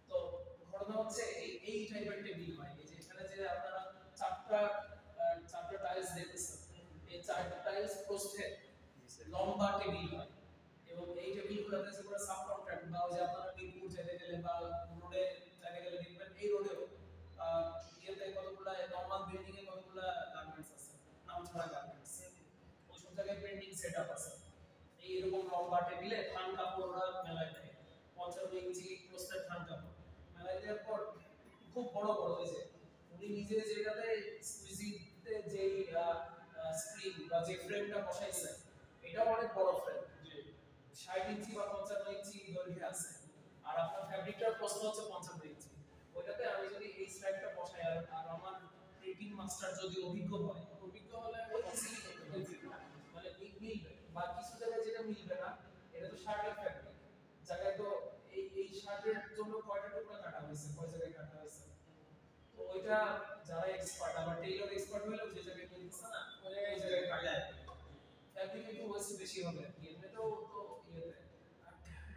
তো ঘটনা হচ্ছে এই টাইপের টেবিল হয়। এই যে এখানে যে আপনারা চারটা টাইলস দেখতেছেন, এই চারটা টাইলস প্রস্থে লম্বা টেবিল হয় এবং এই টেবিলগুলোতে যে পুরো সাব কন্ট্রাক্ট বা ওই যে আপনারা মিরপুর যেতে গেলে বা রোডে যেতে গেলে দেখবেন এই রোডেও ইয়েতে কতগুলো নরমাল বিল্ডিং এ কতগুলো গার্মেন্টস আছে, নামছড়া গার্মেন্টস, ওই সব জায়গায় প্রিন্টিং সেটআপ আছে। এই এরকম লম্বা টেবিলে থান কাপড় ওরা মেলায় দেয়, 55 ইঞ্চি প্রস্থের থান কাপড় মেলায় দেওয়ার পর খুব বড় বড় হয়েছে। উনি নিজে যেটাতে স্কুইজিতে যেই স্ক্রিন বা যে ফ্রেমটা বসাইছে এটা অনেক বড় ফ্রেম, 60 ইঞ্চি বা 55 ইঞ্চি দৈর্ঘ্যে আছে, আর আপনার ফ্যাব্রিকটার প্রস্থ হচ্ছে 55 ইঞ্চি। ওইটাতে আমি যদি এই স্ল্যাবটা বসাই আর আমার প্রিন্টিং মাস্টার যদি অভিজ্ঞ হলে মানে মিলবে, বা কিছু জায়গায় যেটা মিলবে না, এটা তো শার্টের ফ্যাব্রিক জায়গায় তো এই শার্টের জন্য কয়টা টুকরা কাটা হয়েছে, কয় জায়গায় কাটা হয়েছে, তো ওইটা যারা এক্সপার্ট, আবার টেইলর এক্সপার্ট হলেও যে জায়গায় মিলছে না ওই জায়গায় কাটা ফ্যাব্রিক একটু ওয়েস্ট বেশি হবে। এমনিতেও তো ইয়েতে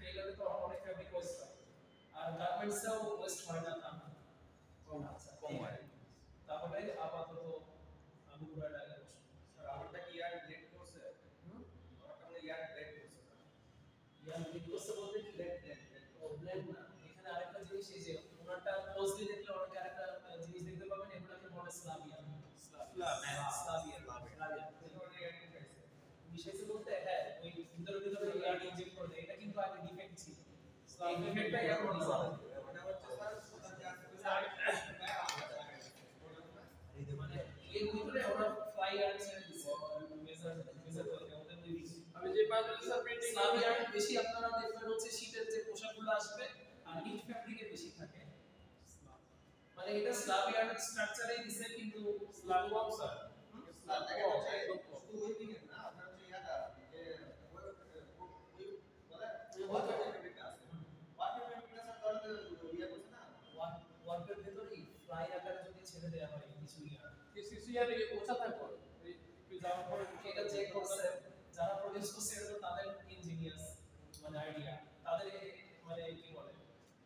টেইলরে তো অনেক ফ্যাব্রিক ওয়েস্ট হয়, আর গার্মেন্টসেও ওয়েস্ট হয় না তা না, কম আছে কম হয়। তাহলে আপাতত আমি পুরো ডায়লগ স্যার আমারটা কি ইয়ার ব্লেড করছে আমারটা মানে ইয়ার ব্লেড করছে ইয়ার বিকজ বলতে কি ব্লেন্ড না, এখানে আরেকটা জিনিস এই যে ওনারটা ক্লোজলি দেখলে অনেক আরেকটা জিনিস দেখতে পাবেন, এগুলোকে বলে স্লাভিয়ান। বিশেষত বলতে হ্যাঁ ওই ভিতরে ইয়ার ইনজেক্ট করে এটা কিন্তু আগে ডিফেক্ট ছিল, এই ডিফেক্টটা এখন রিজলভ মানে হচ্ছে স্যার সুদান যে আছে মানে এর ভিতরে ওরা ফ্লাই আর্ট ছেড়ে দিছে মেজার করে ওদের ওই আমি যে পাঁচজন স্যার প্রিন্টিং স্লাভিয়ান বেশি আপনারা দেখবেন হচ্ছে শীতের যে পোশাকগুলো আসবে আর নিট ফ্যাব্রিকে বেশি থাকে, মানে এটা স্লাভিয়ান স্ট্রাকচারেই দিছে কিন্তু স্লাভ ওয়ার্ক স্যার স্যার দেখা যাচ্ছে শুধু ওই দিকে না আপনার হচ্ছে ইয়াটা যে ওই বলে ফ্লাই আকারে যদি ছেড়ে দেওয়া হয় কিছু ইয়ার সিসিআর ওছা থাকবে একটু যাওয়ার পরে এটা যে করছে যারা প্রডিউস করছে এটা তো তাদের ইঞ্জিনিয়ার্স মানে আইডিয়া তাদের মানে কি বলে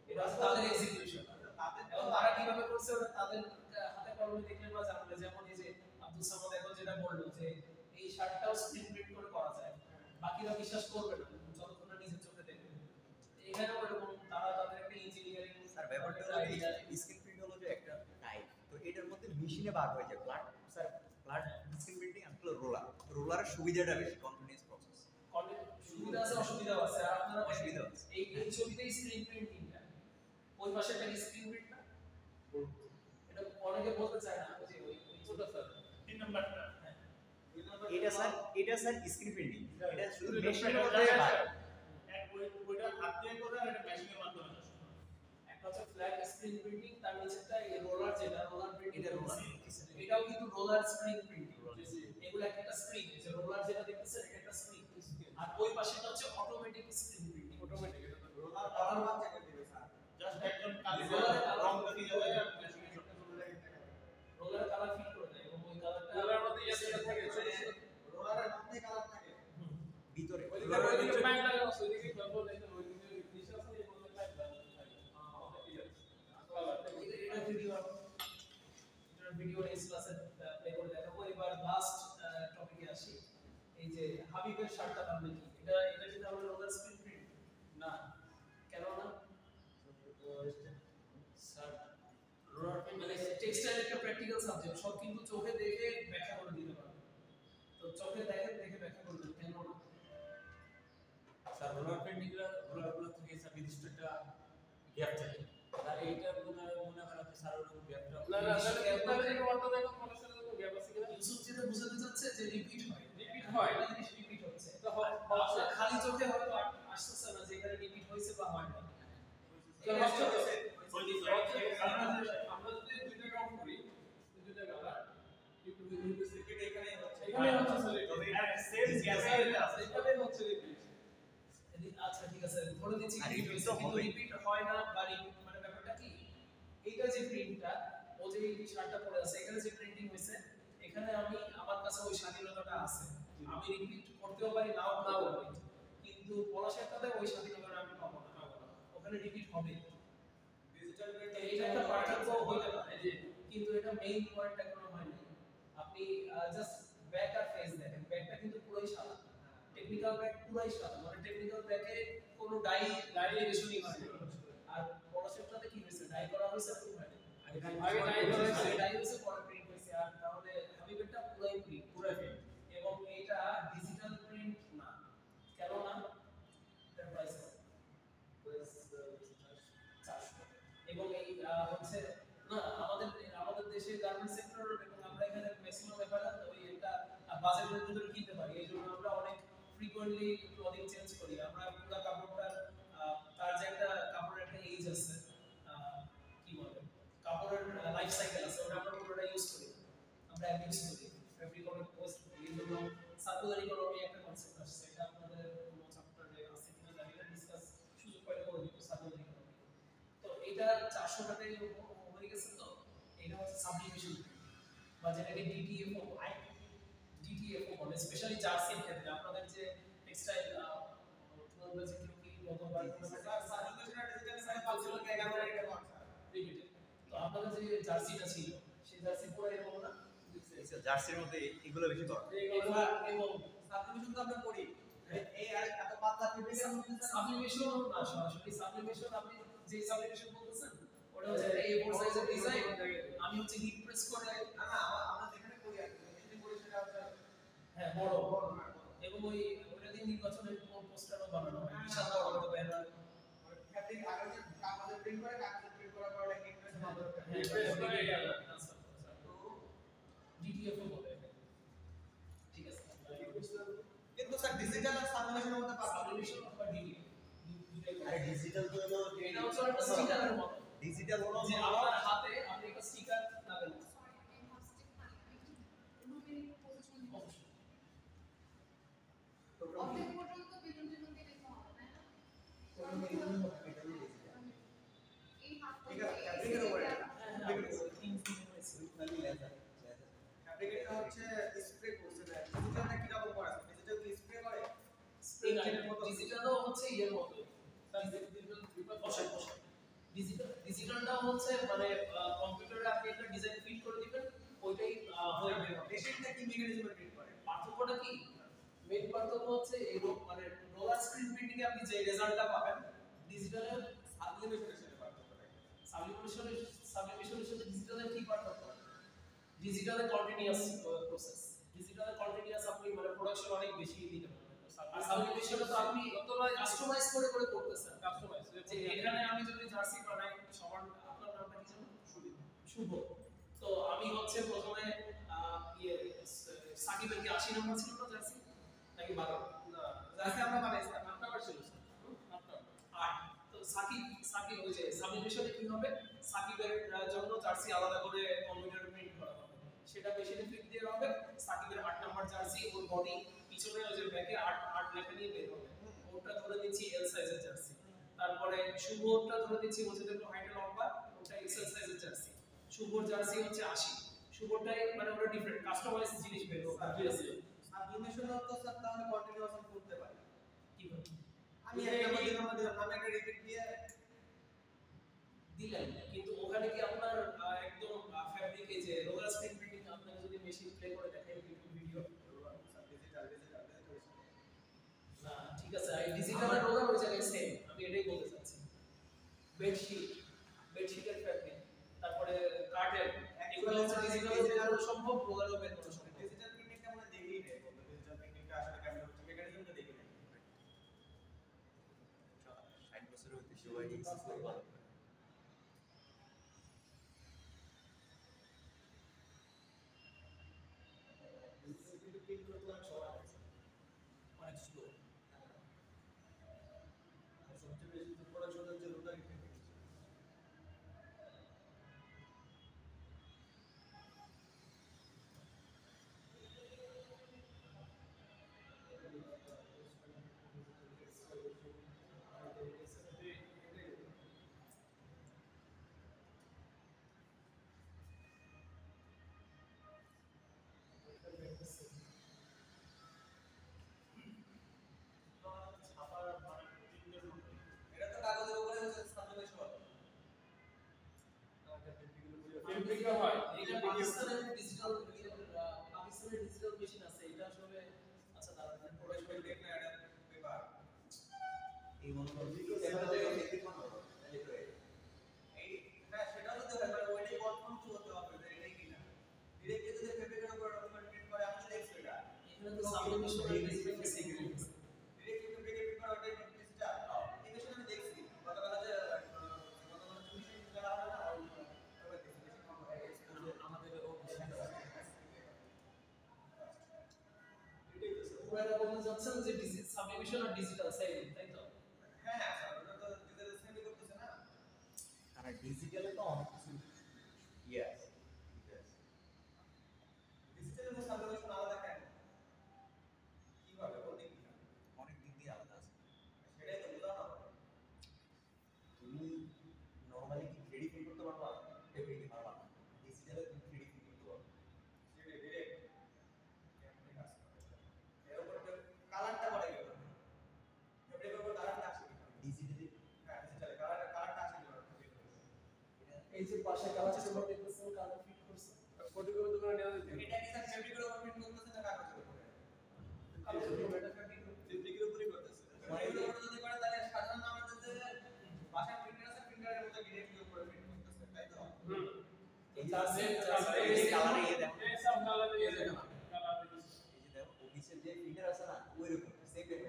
এটা হচ্ছে তাদের এক্সিকিউশন এবং তারা কিভাবে করছে ওটা তাদের হাতে কলমে দেখলে আমরা জানবে যেমন এই যে আব্দুল সামাদ এখন যেটা বললো যে এই শার্টটাও স্ক্রিন প্রিন্ট করে করা যায় বাকিরা বিশ্বাস করবে না যতক্ষণ না নিজের চোখে দেখবে এখানেও এরকম তারা তাদের একটা ইঞ্জিনিয়ারিং স্যার ব্যাপারটা হলো স্ক্রিন প্রিন্ট হলো যে একটা টাইপ তো এটার মধ্যে মেশিনে ভাগ হয়ে যায় flat sir flat screen printing আর রোলারের সুবিধাটা বেশি কন্টিনিউয়াস প্রসেস সুবিধা আছে অসুবিধাও আছে আর আপনারা অসুবিধা আছে। এই ছবিতেই স্ক্রিন প্রিন্টিংটা ওই পাশেটা কি স্ক্রিন প্রিন্ট না এটা অনেকে বলতে চায় না যে ওই ছোট স্যার 3 নাম্বারটা এটা স্যার স্ক্রিন প্রিন্টিং এটা শুধু মেশিনের মধ্যে ভাগ এক ওইটা হাত দিয়ে করে আর এটা মেশিনের মাধ্যমে আসে একটা হচ্ছে ফ্ল্যাট স্ক্রিন প্রিন্টিং তার নিচেরটা এই রোলার যেটা রোলার প্রিন্টিং এটা roller। এটাও কিন্তু রোলার স্ক্রিন প্রিন্টিং এগুলো একটা স্ক্রিন এই যে রোলার যেটা দেখতেছেন এটা একটা স্ক্রিন আর ওই পাশেটা হচ্ছে অটোমেটিক স্ক্রিন প্রিন্টিং অটোমেটিক এটা তো রোলার পাওয়ার বাচ্চা করে দিবে স্যার জাস্ট একজন কালি রং দিয়ে যাবে আর মেশিনে সব রোলার কালার ফিল করে দেয় এবং ওই কালারটা রোলার মধ্যে ইয়াসটা থাকে ছোট ছোট রোলারের মধ্যে কালার থাকে ভিতরে ওইদিকে ওইদিকে পাইপ লাগানো আছে ওইদিকে বলবো দেখেন ওইদিকে নিচে আছে এই মধ্যে পাইপ লাগানো থাকে এটা ভিডিও নেক্সট ক্লাসে প্লে করে দেখাবো এবার লাস্ট টপিকে আসি এই যে হাবিবের শার্টটা নামে কি এটা কি তাহলে রোলার স্ক্রিন প্রিন্ট না কেন না স্যার রোলার মানে টেক্সটাইল একটা প্র্যাকটিক্যাল সাবজেক্ট সব কিন্তু চোখে দেখে ব্যাখ্যা করে দিতে পারবে তো চোখে দেখে ব্যাখ্যা করবে কেন না স্যার রোলার পেন্টিংগুলো রোলারগুলো থেকে স্যার নির্দিষ্ট একটা গ্যাপ থাকে আর এইটা মনে হয় আপনি স্যার ওরকম গ্যাপটা না না স্যার আপনাদের এই ওয়ার্ডটা দেখো কোন সাথে কোনো গ্যাপ আছে কিনা ইউসুফ যেটা বোঝাতে চাচ্ছে যে রিপিট হয় রিপিট হয় এটা জিনিস রিপিট হচ্ছে তো আপনার খালি চোখে হয়তো আসতেছে না যে এখানে রিপিট হয়েছে বা হয় না তো হচ্ছে তো আমরা যদি দুইটা কাউন্ট করি দুইটা কালার একটু বিভিন্ন সেকেন্ড এখানে হচ্ছে তবে এটা সেম গ্যাসে আছে এখানে হচ্ছে রিপিট আচ্ছা ঠিক আছে ধরে দিচ্ছি আর রিপিট repeat হয়েছে তো কিন্তু হবেই। রিপিট হয় না বা রিপিট মানে ব্যাপারটা কি এইটা যে প্রিন্টটা ও যে এই শার্টটা পরে আছে এখানে যে প্রিন্টিং হয়েছে এখানে আমি আমার কাছে ওই স্বাধীনতাটা আছে আমি রিপিট করতেও পারি নাও পারি কিন্তু পলাশেরটাতে ওই স্বাধীনতাটা আমি পাবো না ওখানে রিপিট হবে ডিজিটাল এটা একটা পার্থক্য হতে পারে যে কিন্তু এটা মেইন পয়েন্টটা কোনো হয় না আপনি জাস্ট ব্যাক আর ফেস দেখেন ব্যাকটা কিন্তু পুরোই সাদা টেকনিক্যাল ব্যাক পুরোই সাদা মানে টেকনিক্যাল ব্যাকে কোনো ডাইরেকশনই হয় না আর পলাশেরটাতে কি হয়েছে ডাই করা হয়েছে কি হয় না আগে ডাই করা হয়েছে। ডাই হয়েছে পরে প্রিন্ট হয়েছে আর তাহলে হাবিবেরটা পুরোই প্রিন্ট এবং এটা ডিজিটাল প্রিন্ট না কেন না এটার প্রাইস এবং এই হচ্ছে না আমাদের দেশে গার্মেন্টস সেক্টর এবং আমরা এখানে ম্যাক্সিমাম ব্যাপার ওই একটা বাজেটের ভিতরে কিনতে পারি এই জন্য আমরা অনেক ফ্রিকোয়েন্টলি ক্লদিং চেঞ্জ করি আমরা পুরো কাপড়টা তার যে একটা কাপড়ের একটা এজ আছে কি বলে কাপড়ের লাইফ সাইকেল আছে ওটা আমরা পুরোটা ইউজ করি আমরা ইউজ করি ফেব্রিক অনেক পোস্ট এই জন্য সার্কুলার ইকোনমি একটা কনসেপ্ট আসছে এটা আপনাদের কোনো চ্যাপ্টারে আছে কিনা জানি না ডিসকাস সুযোগ পাইলে করে দিব সার্কুলার ইকোনমি তো এটা 400 টাকায় হয়ে গেছে তো এটা হচ্ছে সাবলিমেশন বা যেটাকে ডিটিএফও বলে স্পেশালি জার্সির ক্ষেত্রে আপনাদের যে টেক্সটাইল তোমরা যে কি গতবার সার্কুলেশন ডিজিটাল সাইজ 5 টাকা 11 টাকা লিমিটেড তো আপনাদের যে জার্সিটা ছিল সেই জার্সি পরে এরকম না জার্সির মধ্যে এগুলো বেশি দরকার এবং সাবলিমেশন তো আমরা করি এই আর এত পাতলা ফেব্রিকের মধ্যে সাবলিমেশন না সরাসরি সাবলিমেশন আপনি যে সাবলিমেশন বলতেছেন ওটা হচ্ছে এই ফোর সাইজের ডিজাইন আমি হচ্ছে হিট প্রেস করে না না আমরা যেখানে করি আর মেশিনে করি সেটা হচ্ছে হ্যাঁ বড় এবং ওইটা দিয়ে নির্বাচনের পোস্টারও বানানো হয় বিশাল বড় বড় ব্যানার ফেব্রিক আগে যে কাগজে প্রিন্ট করে কাগজে প্রিন্ট করার পর এটা হিট প্রেস মাধ্যমে ডিটিএফ বলে ঠিক আছে কিন্তু স্যার ডিজিটাল আর সাবলিমেশনের মধ্যে পার্থক্য সাবলিমেশন বা ডিটিএফ আরে ডিজিটাল তো হলো এটা হচ্ছে একটা স্টিকারের মতো ডিজিটাল হলো যে আপনার হাতে আপনি একটা স্টিকার লাগান অর্ধেক পর্যন্ত বেলুন টেলুন দিয়ে লেখা হবে তাই না? এই হাত ঠিক আছে ফেব্রিকের উপরে হ্যাঁ হচ্ছে ইয়ের মতো ডিজিটালটা হচ্ছে মানে কম্পিউটারে আপনি একটা ডিজাইন ফিট করে দিবেন ওইটাই হয়ে বের হবে। মেশিনটা কি মেকানিজমে ফিট করে? পার্থক্যটা কি? মেইন পার্থক্য হচ্ছে এই মানে রোলার স্ক্রিন প্রিন্টিং এ আপনি যে রেজাল্টটা পাবেন ডিজিটালের সাবলিমেশনের সাথে পার্থক্যটা কি? সাবলিমেশনের সাথে ডিজিটালের কি পার্থক্য? ডিজিটালে কন্টিনিউয়াস প্রসেস, ডিজিটালে কন্টিনিউয়াস আপনি মানে প্রোডাকশন অনেক বেশি দিতে পারবেন। আর সাবলিমেশনে তো আপনি কাস্টমাইজ করে করে করতেছেন। কাস্টমাইজ যে এখানে আমি যদি জার্সি বানাই সবার আপনার নামটা কি জানেন? শুভ। তো আমি হচ্ছে প্রথমে ইয়ে সাকিবের কি 80 নম্বর ছিল না জার্সি নাকি 12? না, যাতে আমরা বানাইছি নামটা আবার ছিল স্যার নামটা 8। তো সাকিব ওই যে সাবলিমেশনে কি হবে? সাকিবের জন্য জার্সি আলাদা করে কম্পিউটারে প্রিন্ট করা হবে। সেটা মেশিনে ফিট দিয়ে হবে। সাকিবের 8 নম্বর জার্সি ওর বডি পিছনে ওই যে ব্যাকে 8 লেখা নিয়ে বের হবে। ওটা ধরে দিচ্ছি এল সাইজের জার্সি। তারপরে শুভটা ধরে দিচ্ছি হচ্ছে একটু হাইটে লম্বা, ওটা এক্সেল সাইজের জার্সি। শুভর জার্সি হচ্ছে 80। শুভটাই মানে ওটা ডিফারেন্ট কাস্টমাইজ জিনিস বের হবে। সাবলিমেশনও তো স্যার তাহলে কন্টিনিউয়াস করতে পারি। কিভাবে? আমি একটা মধ্যে দিলাম, আমি একটা রিপিট দিয়ে দিলেন কিন্তু ওখানে কি আপনার একদম ফ্যাব্রিক এই যে রোলার স্ক্রিন প্রিন্টিং আপনাকে যদি মেশিন প্লে করে দেখেন ইউটিউব ভিডিও না ঠিক আছে এই ডিজিটাল আর রোলার ওই জায়গায় সেম আমি এটাই বলতে চাচ্ছি বেডশিটের ফ্যাব্রিক তারপরে কার্টেন এগুলো হচ্ছে ডিজিটাল বের সম্ভব রোলারও বের করা সম্ভব ডিজিটাল প্রিন্টিংটা আমরা দেখিই নাই, ডিজিটাল প্রিন্টিংটা আসলে কেমন হচ্ছে মেকানিজমটা দেখি নাই। 60 বছরের বেশি বয়সী এক্সেস করে ভালো করে। কিন্তু প্রিন্ট করতে অনেক সময় লাগে অনেক স্লো সবচেয়ে বেশি প্রোডাকশন হচ্ছে রোটারি প্রিন্টিং। ছাপার মানে প্রিন্টের মধ্যে এটা তো কাগজের উপরে হচ্ছে সাবলিমেশন। প্রিন্টিংটা হয় এটা পাকিস্তানের ডিজিটাল মেশিন আছে এটা আসলে আচ্ছা দাঁড়ান প্রোডাকশন ডেট না এটা পেপার। এই মনোভাব সেটা জায়গায় দেখতে কোন হবে তাহলে তো এই হ্যাঁ সেটাও যদি হয় মানে ওইটাই কনফার্ম তো হতে হবে যে এটাই কিনা। ডিরেক্টলি যদি ফেব্রিকের উপর ডকুমেন্ট প্রিন্ট করে আমি দেখছি এটা। এখানে তো সাবলিমেশন আর ডিজিটাল সেম ডিরেক্টলি ফেব্রিকের প্রিন্ট করা ওইটাই ডিজিটাল। এই মেশিন আমি দেখছি গতকাল যে গতকাল মেশিন করা হবে না ওই ওটা দেখছি মেশিন আমাদের ও এটাই তো স্যার। পুরো বলতে যাচ্ছেন যে সাবলিমেশন আর ডিজিটাল সেম তাই তো হ্যাঁ স্যার ওটা তো ডিজিটাল সেমই করতেছে না। কারণ ডিজিটালে তো অনেক কিছু ইয়ে আছে ঠিক আছে। ডিজিটালের মধ্যে সাবলিমেশন আলাদা কেন? কিভাবে কোন দিক থেকে? অনেক দিক দিয়ে আলাদা আছে। সেটাই তো বোঝানো হবে। তুমি নরমালি কি 3D প্রিন্ট করতে পারবা? ফেব্রিকে পারবা না। ডিজিটালে তুমি 3D প্রিন্ট করতে পারবা। সেটাই ডিরেক্ট কেমনে কাজ করে? এর উপর কালারটা পড়ে গেল। ফেব্রিকের উপর কালারটা আসে কিভাবে? ডিজিটালি হ্যাঁ ডিজিটালে কালারটা আসে কিভাবে? এই যে পাশে কালার চেম্বার দেখতেছেন কালার ফিট করছে ফটোগ্রাফি দোকানে নেওয়া যেত এটা কি স্যার ফেব্রিকের উপর প্রিন্ট করতেছে না কাগজের উপরে? কালার এটা ফ্যাব্রিক ফেব্রিকের উপরই করতেছে। ফেব্রিকের উপর যদি করে তাহলে সাধারণ আমাদের যে বাসায় প্রিন্টার আছে প্রিন্টারের মধ্যে ডিরেক্টলি উপরে প্রিন্ট করতেছে তাই তো? এই এই যে কালারে ইয়ে দেখো এই সব কালার দিয়ে দেন কালার দিয়ে এই যে দেখো অফিসের যে প্রিন্টার আছে না ওইরকম সেম দেখো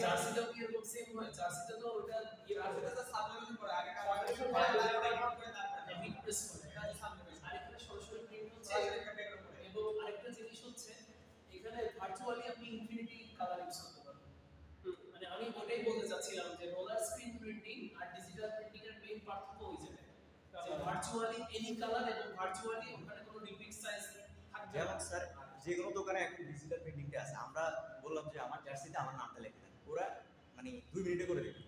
জার্সিটা কি এরকম সেম হয় জার্সিটা তো ওটা ইয়ে আর আছে সেটা তো সাবলিমেশন করে আগে Sublimation করে করে, তারপরে তারপরে print করে তারপরে হিট প্রেস করে এটা হচ্ছে সাবলিমেশন। আর এখানে সরাসরি প্রিন্ট হচ্ছে আর এটা ফেব্রিকের উপরে। এবং আরেকটা জিনিস হচ্ছে এখানে ভার্চুয়ালি আপনি ইনফিনিটি কালার ইউজ করতে পারবেন মানে আমি ওটাই বলতে চাচ্ছিলাম যে রোলার স্ক্রিন প্রিন্টিং আর ডিজিটাল প্রিন্টিং এর মেইন পার্থক্য ওই জায়গায় যে ভার্চুয়ালি এনি কালার এবং ভার্চুয়ালি ওখানে কোনো রিপিট সাইজ থাকবে না যেমন স্যার যে কোনো দোকানে এখন ডিজিটাল প্রিন্টিংটা আছে আমরা বললাম যে আমার জার্সিতে আমার নামটা লিখে দেন ওরা মানে 2 মিনিটে করে দেবে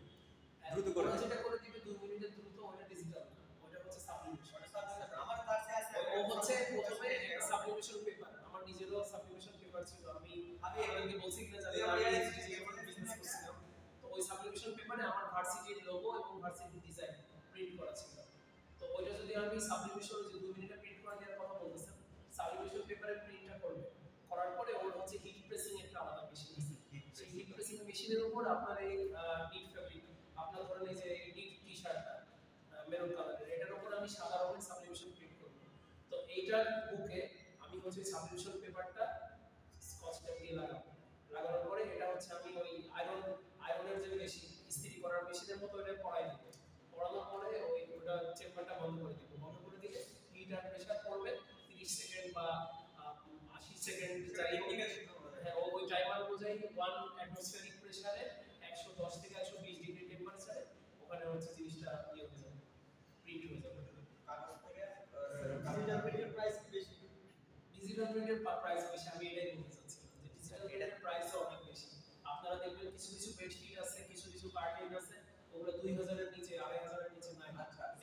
দ্রুত করে ওরা দেবে। যেটা করে দিবে 2 মিনিটের দ্রুত ওটা ডিজিটাল না ওটা হচ্ছে সাবলিমেশন ওটা সাবলিমেশন। আমার কাছে আছে ও হচ্ছে প্রথমে সাবলিমেশন পেপার আমার নিজেরও সাবলিমেশন পেপার ছিল আমি আপনাকে বলছি কিনা জানি না আমি আপনি সাবলিমেশন যে 2 মিনিটে প্রিন্ট করে দেওয়ার কথা বলতেছেন, সাবলিমেশন পেপারে প্রিন্টটা করবে, করার পরে ওর হচ্ছে হিট প্রেসিং একটা আলাদা মেশিন আছে। সেই হিট প্রেসিং মেশিনের উপর আপনার এই নিট ফেব্রিক, আপনার ধরেন এই যে নিট টি-শার্টটা মেরুন কালারের, এটার উপর আমি সাদা রঙের সাবলিমেশন প্রিন্ট করব। তো এইটার বুকে আমি হচ্ছে সাবলিমেশন পেপারটা স্কচ টেপ দিয়ে লাগাবো, লাগানোর পরে এটা হচ্ছে আমি ওই আয়রনের যে মেশিন, ইস্ত্রি করার মেশিনের মতো এটা পড়াই দিব। পড়ানোর পরে ওই ওটা চেম্বারটা বন্ধ করে দিব, বন্ধ করে দিলে হিট আর প্রেসার পড়বে 30 সেকেন্ড বা 80 সেকেন্ড, হ্যাঁ ওই টাইমার অনুযায়ী 1 অ্যাটমসফিয়ারিক প্রেসারে 110 থেকে 120 ডিগ্রি টেম্পারেচারে ওখানে হচ্ছে জিনিসটা ইয়ে হয়ে যাবে, প্রিন্ট হয়ে যাবে। কাগজ থেকে ডিজিটাল প্রিন্টের প্রাইস বেশি। ডিজিটাল প্রিন্টের প্রাইস বেশি, আমি এটাই বলতে চাচ্ছিলাম যে ডিজিটাল প্রিন্টের প্রাইসও অনেক বেশি। আপনারা দেখবেন কিছু কিছু বেডশিট আছে, কিছু কিছু কার্টেন আছে, ওগুলো 2000 এর নিচে 2500 এর নিচে নাই।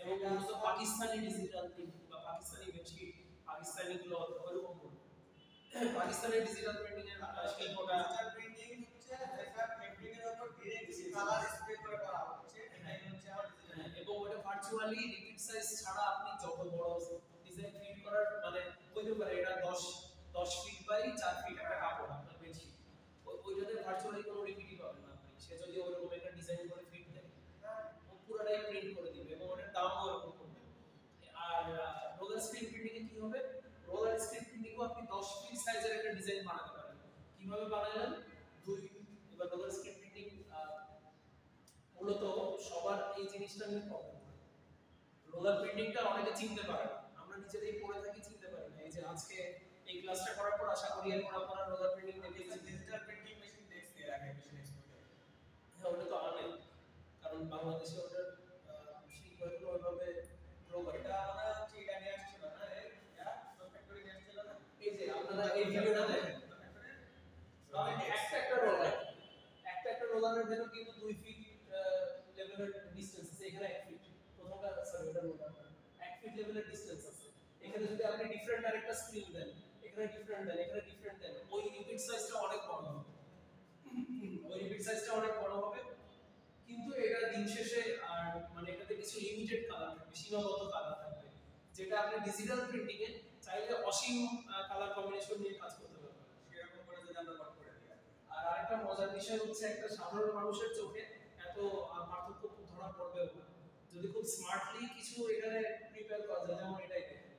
এবং মূলত পাকিস্তানি ডিজিটাল প্রিন্ট বা পাকিস্তানি বেডশিট, পাকিস্তানি ক্লথ ওরকম করবে। পাকিস্তানের ডিজিটাল প্রিন্টিং এর শিল্পটা, ডিজিটাল প্রিন্টিং হচ্ছে যেটা প্রিন্টিং এর উপর ডিরেক্ট কালার স্প্রে করে করা হচ্ছে, এটাই হচ্ছে আমার ডিজিটাল। এবং ওটা ভার্চুয়ালি রিপিট সাইজ ছাড়া আপনি যত বড় ডিজাইন ফিট করার মানে হইতে পারে এটা 10 ফিট বাই 4 ফিট একটা কাপড় আপনার বেডশিট, ওইটাতে ভার্চুয়ালি কোনো রিপিটই পাবেন না আপনি। সে যদি ওরকম একটা ডিজাইন করে ফিট দেয়, ও পুরোটাই প্রিন্ট করে দিবে এবং ওটার দামও ওরকম করবে। আর রোলার স্ক্রিন প্রিন্টিং এ কি হবে, রোলার স্ক্রিন প্রিন্টিং এও আপনি 10 ফিট সাইজের একটা ডিজাইন বানাতে পারেন। কিভাবে বানালেন? এবার রোলার স্ক্রিন প্রিন্টিং মূলত সবার এই জিনিসটা নিয়ে প্রবলেম হয়। রোলার প্রিন্টিংটা অনেকে চিনতে পারে না, আমরা নিজেরাই পড়ে থাকি, চিনতে পারি না। এই যে আজকে এই ক্লাসটা করার পর আশা করি এরপর আপনারা রোলার প্রিন্টিং দেখেছেন। ডিজিটাল প্রিন্টিং মেশিন দেখছি এর আগে মেশিন এক্সপোর্টে। হ্যাঁ ওটা তো আনে, কারণ বাংলাদেশে ওটার শিল্পগুলো ওইভাবে গ্রো করে। এটা মনে হচ্ছে এটা নিয়ে আসছিল না, এই ফ্যাক্টরি নিয়ে আসছিল না। এই যে আপনারা এই ভিডিওটা দেখেন, একটা রোলারের ভেতর কিন্তু 2 ফিট লেভেলের ডিসটেন্স আছে, এখানে 1 ফিট, প্রথমটা সরি ওটা রোলার 1 ফিট লেভেলের ডিসটেন্স আছে। এখানে যদি আপনি ডিফারেন্ট আরেকটা স্ক্রিন দেন, এখানে ডিফারেন্ট দেন, এখানে ডিফারেন্ট দেন, ওই রিপিট সাইজটা অনেক বড় হবে, ওই রিপিট সাইজটা অনেক বড় হবে। কিন্তু এটা দিন শেষে আর মানে এটাতে কিছু লিমিটেড কালার থাকবে, সীমাবদ্ধ কালার থাকবে, যেটা আপনি ডিজিটাল প্রিন্টিং এ চাইলে অসীম কালার কম্বিনেশন নিয়ে কাজ করতে পারবেন। সেরকম করে যদি আমরা কট করে দিই। আর আরেকটা মজার বিষয় হচ্ছে একটা সাধারণ মানুষের চোখে এত পার্থক্য ধরা পড়বেও না, যদি খুব স্মার্টলি কিছু এখানে প্রিপেয়ার করা যায়। যেমন এটাই দেখেন,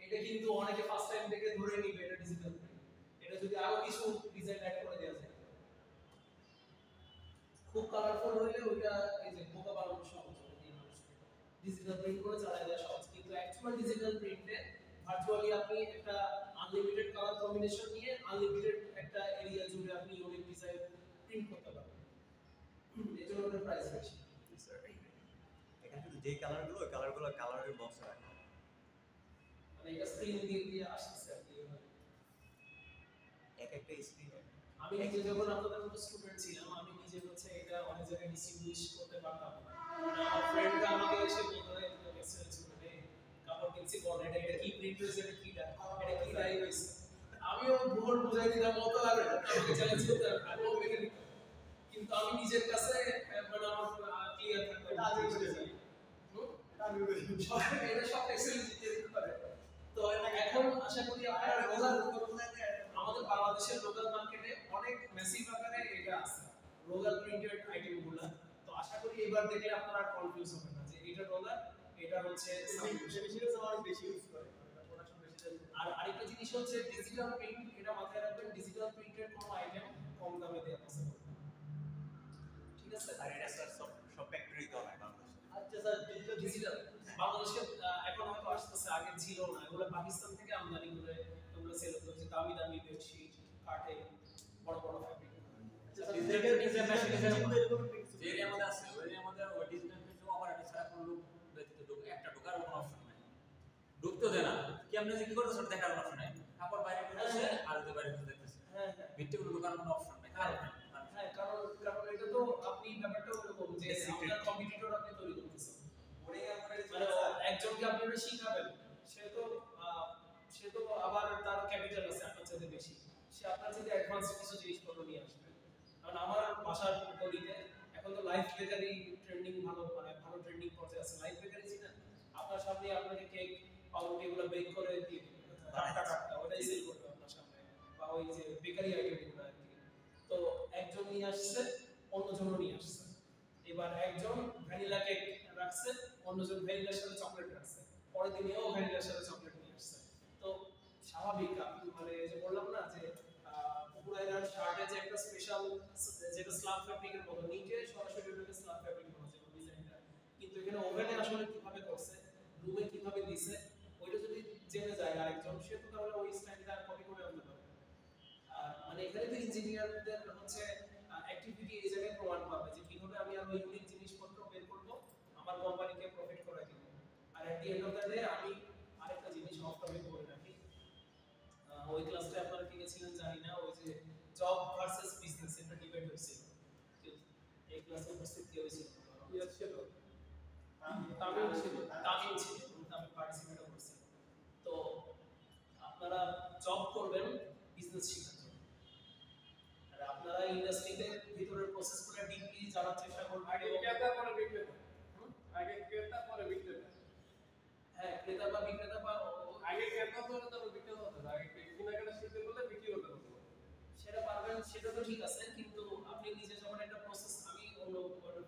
এটা কিন্তু অনেকে ফার্স্ট টাইম দেখে ধরে নিবে এটা ডিজিটাল প্রিন্ট। এটা যদি আরো কিছু ডিজাইন অ্যাড করে দেওয়া যায়, খুব কালারফুল হইলে ওইটা এই যে বোকা বানানো সহজ হবে এই মানুষকে, ডিজিটাল প্রিন্ট করে চালায় দেওয়া সহজ। কিন্তু অ্যাকচুয়াল ডিজিটাল প্রিন্টে ভার্চুয়ালি আপনি একটা আনলিমিটেড কালার কম্বিনেশন নিয়ে আনলিমিটেড একটা এরিয়া জুড়ে আপনি ইউনিক ডিজাইন প্রিন্ট করতে পারবেন। এই জন্য ওটার প্রাইস বেশি। এখানে শুধু যেই কালারগুলো ওই কালারগুলো কালারের বক্সে রাখা হয়। মানে এটা স্ক্রিন দিয়ে আসছে আর কি এভাবে। এক একটা স্ক্রিনে আমি নিজে যখন আপনাদের মতো স্টুডেন্ট ছিলাম, আমি নিজে হচ্ছে এটা অনেক জায়গায় ডিস্টিংগুইশ করতে পারতাম না। আমার ফ্রেন্ডরা আমাকে এসে বলতো এক্সেলেন্স করে কাপড় কিনছি বল, এটা কি প্রিন্ট হয়েছে, এটা কি ডাই হয়েছে। আমিও ভুল বুঝাই দিতাম মতো আর আমাকে চ্যালেঞ্জ করতে আমি ওকে, কিন্তু আমি নিজের কাছে মানে আমার ক্লিয়ার থাকতো এটা আজই বুঝে যাই। এটা সব এক্সেলেন্স দিতে পারে। তো এখন আশা করি আপনারা রোলার আমাদের বাংলাদেশের লোকাল মার্কেটে অনেক ম্যাসিভ আকারে এটা আছে রোলার প্রিন্টেড আইটেমগুলো। তো আশা করি এবার দেখলে আপনারা আর কনফিউজ হবেন না যে এটা রোলার, এটা হচ্ছে বেশি ইউজ করে। আর আরেকটা জিনিস হচ্ছে ডিজিটাল প্রিন্ট, এটা মাথায় রাখবেন, ডিজিটাল প্রিন্টেড কোনো আইটেম কম দামে দেওয়া পসিবল। ঠিক আছে? আর এটা স্যার সব ফ্যাক্টরি তো হয় বাংলাদেশে। আচ্ছা স্যার ডিজিটাল বাংলাদেশে এখন হয়তো আসতেছে, আগে ছিল না। এগুলো পাকিস্তান থেকে আমদানি করে এগুলো সেল হতো, যে দামি দামি বেডশিট, কার্টেন, বড় বড় ফ্যাব্রিক। ডিজিটাল ডিজাইন মেশিন যে এরিয়ার মধ্যে আছে ওই এরিয়ার মধ্যে ওই ডিজিটাল প্রিন্ট অপারেটর ছাড়া কোনো লোক ব্যতীত একটা ঢোকার কোনো অপশন নাই, ঢুকতেও দেয় না। কি আপনি যে কি করতেছ সেটা দেখার অপশন নাই, কাপড় বাইরে করতেছে আর ওদের বাইরে করতে দেখতেছে, হ্যাঁ ভিত্তিগুলো ঢোকার কোনো অপশন নাই। কারণ হ্যাঁ, কারণ এটা তো আপনি ব্যাপারটা ওরকম যে আপনার কম্পিটিটর আপনি তৈরি করতেছেন, মানে একজনকে আপনি ওটা শিখাবেন, সে তো আবার তার ক্যাপিটাল আছে আপনার চাইতে বেশি, সে আপনার চাইতে অ্যাডভান্স কিছু জিনিসপত্র নিয়ে আসবে। কারণ আমার বাসার গলিতে এখন তো লাইফ বেকারি ট্রেন্ডিং ভালো, মানে ভালো ট্রেন্ডিং পর্যায়ে আছে। লাইফ বেকারি ছিলেন, আপনার সামনে আপনাকে কেক এগুলো বেক করে দিয়ে টাটকা ওটাই সেল করবে আপনার সামনে, বা ওই যে বেকারি আইটেমগুলো আর কি। তো একজন নিয়ে আসছে, অন্যজনও নিয়ে আসছে। এবার একজন ভ্যানিলা কেক রাখছে, অন্যজন ভ্যানিলার সাথে চকলেট রাখছে, পরের দিনেও ভ্যানিলার সাথে চকলেট নিয়ে আসছে। তো স্বাভাবিক আপনি মানে যে বললাম না যে পুরাইনার শার্টে যে একটা স্পেশাল যেটা স্ল্যাব ফ্যাব্রিকের মতো, নিচে সরাসরি ওটাকে স্ল্যাব ফ্যাব্রিক করা যায় ডিজাইনটা, কিন্তু এখানে ওভেনে আসলে কিভাবে করছে, রুমে কিভাবে দিছে, ওইটা যদি জেনে যায় আরেকজন, সে তো তাহলে ওই স্টাইলটা কপি করে আনতে পারবে। আর মানে এখানে তো ইঞ্জিনিয়ারদের হচ্ছে অ্যাক্টিভিটি এই জায়গায় প্রমাণ পাবে যে কিভাবে আমি আরো ইউনিক জিনিসপত্র বের করব, আমার কোম্পানিকে প্রফিট করাই দিব। আর at the end of the day আমি আরেকটা জিনিস অফ টপিক বলে রাখি, ওই ক্লাসটা আপনারা কি গেছিলেন জানি না, ওই যে জব ভার্সেস বিজনেস একটা ডিবেট হয়েছিল, এই ক্লাসে উপস্থিত কি হয়েছিল? ইয়ে ছিল তামিম ছিল, তামিম ছিল, আমি পার্টিসিপেট করছি। তো আপনারা জব করবেন বিজনেস শেখার জন্য, আর আপনারা ইন্ডাস্ট্রিতে ভিতরের প্রসেসগুলো ডিপলি জানার চেষ্টা করবেন। আগে ক্রেতা পরে বিক্রেতা, আগে ক্রেতা পরে বিক্রেতা। হ্যাঁ, ক্রেতা বা বিক্রেতা বা আগে ক্রেতা পরে তারপর বিক্রেতা হতে হবে। আগে কেনাকাটা শিখতে বললে বিক্রি করতে হবে। সেটা পারবেন, সেটা তো ঠিক আছে, কিন্তু আপনি নিজে যখন একটা প্রসেস, আমি অন্য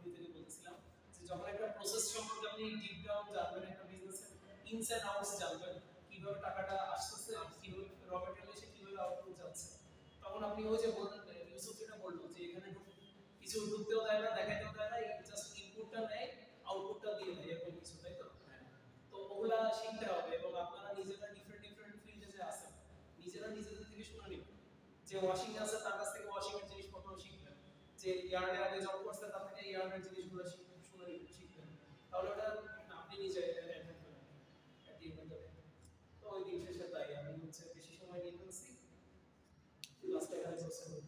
ভিউ থেকে বলছিলাম যে যখন একটা প্রসেস সম্পর্কে আপনি ডিপ ডাউন জানবেন, একটা বিজনেসের ইনস এন্ড আউটস জানবেন, কিভাবে টাকাটা আসতেছে, কিভাবে র ম্যাটেরিয়াল এসে কিভাবে আউটপুট যাচ্ছে, তখন আপনি ওই যে বললেন, ইউসুফ যেটা বললো যে এখানে কিছু ঢুকতেও দেয় না, দেখাতেও দেয় না, জাস্ট ইনপুটটা নেয়, আউটপুটটা দিয়ে দেয়, এরকম কিছু, তাই তো? তো ওগুলা শিখতে হবে, এবং আপনারা নিজেরা ডিফারেন্ট ফিল্ডে যে আছেন, নিজেরা নিজেদের থেকে শুনে নিবেন। যে ওয়াশিং আছে তার কাছ থেকে ওয়াশিং এর জিনিসপত্র শিখবেন, যে ইয়ার্ডে আগে জব করছে তার থেকে ইয়ার্ডের জিনিসগুলো শুনে নিবেন, শিখবেন, তাহলে ওটা আপনি নিজে অ্যাডাপ্ট করবেন তো ওই দিন শেষে তাই আমি হচ্ছে বেশি সময় নিয়ে ফেলছি, ক্লাসটা এখানে শেষ করব।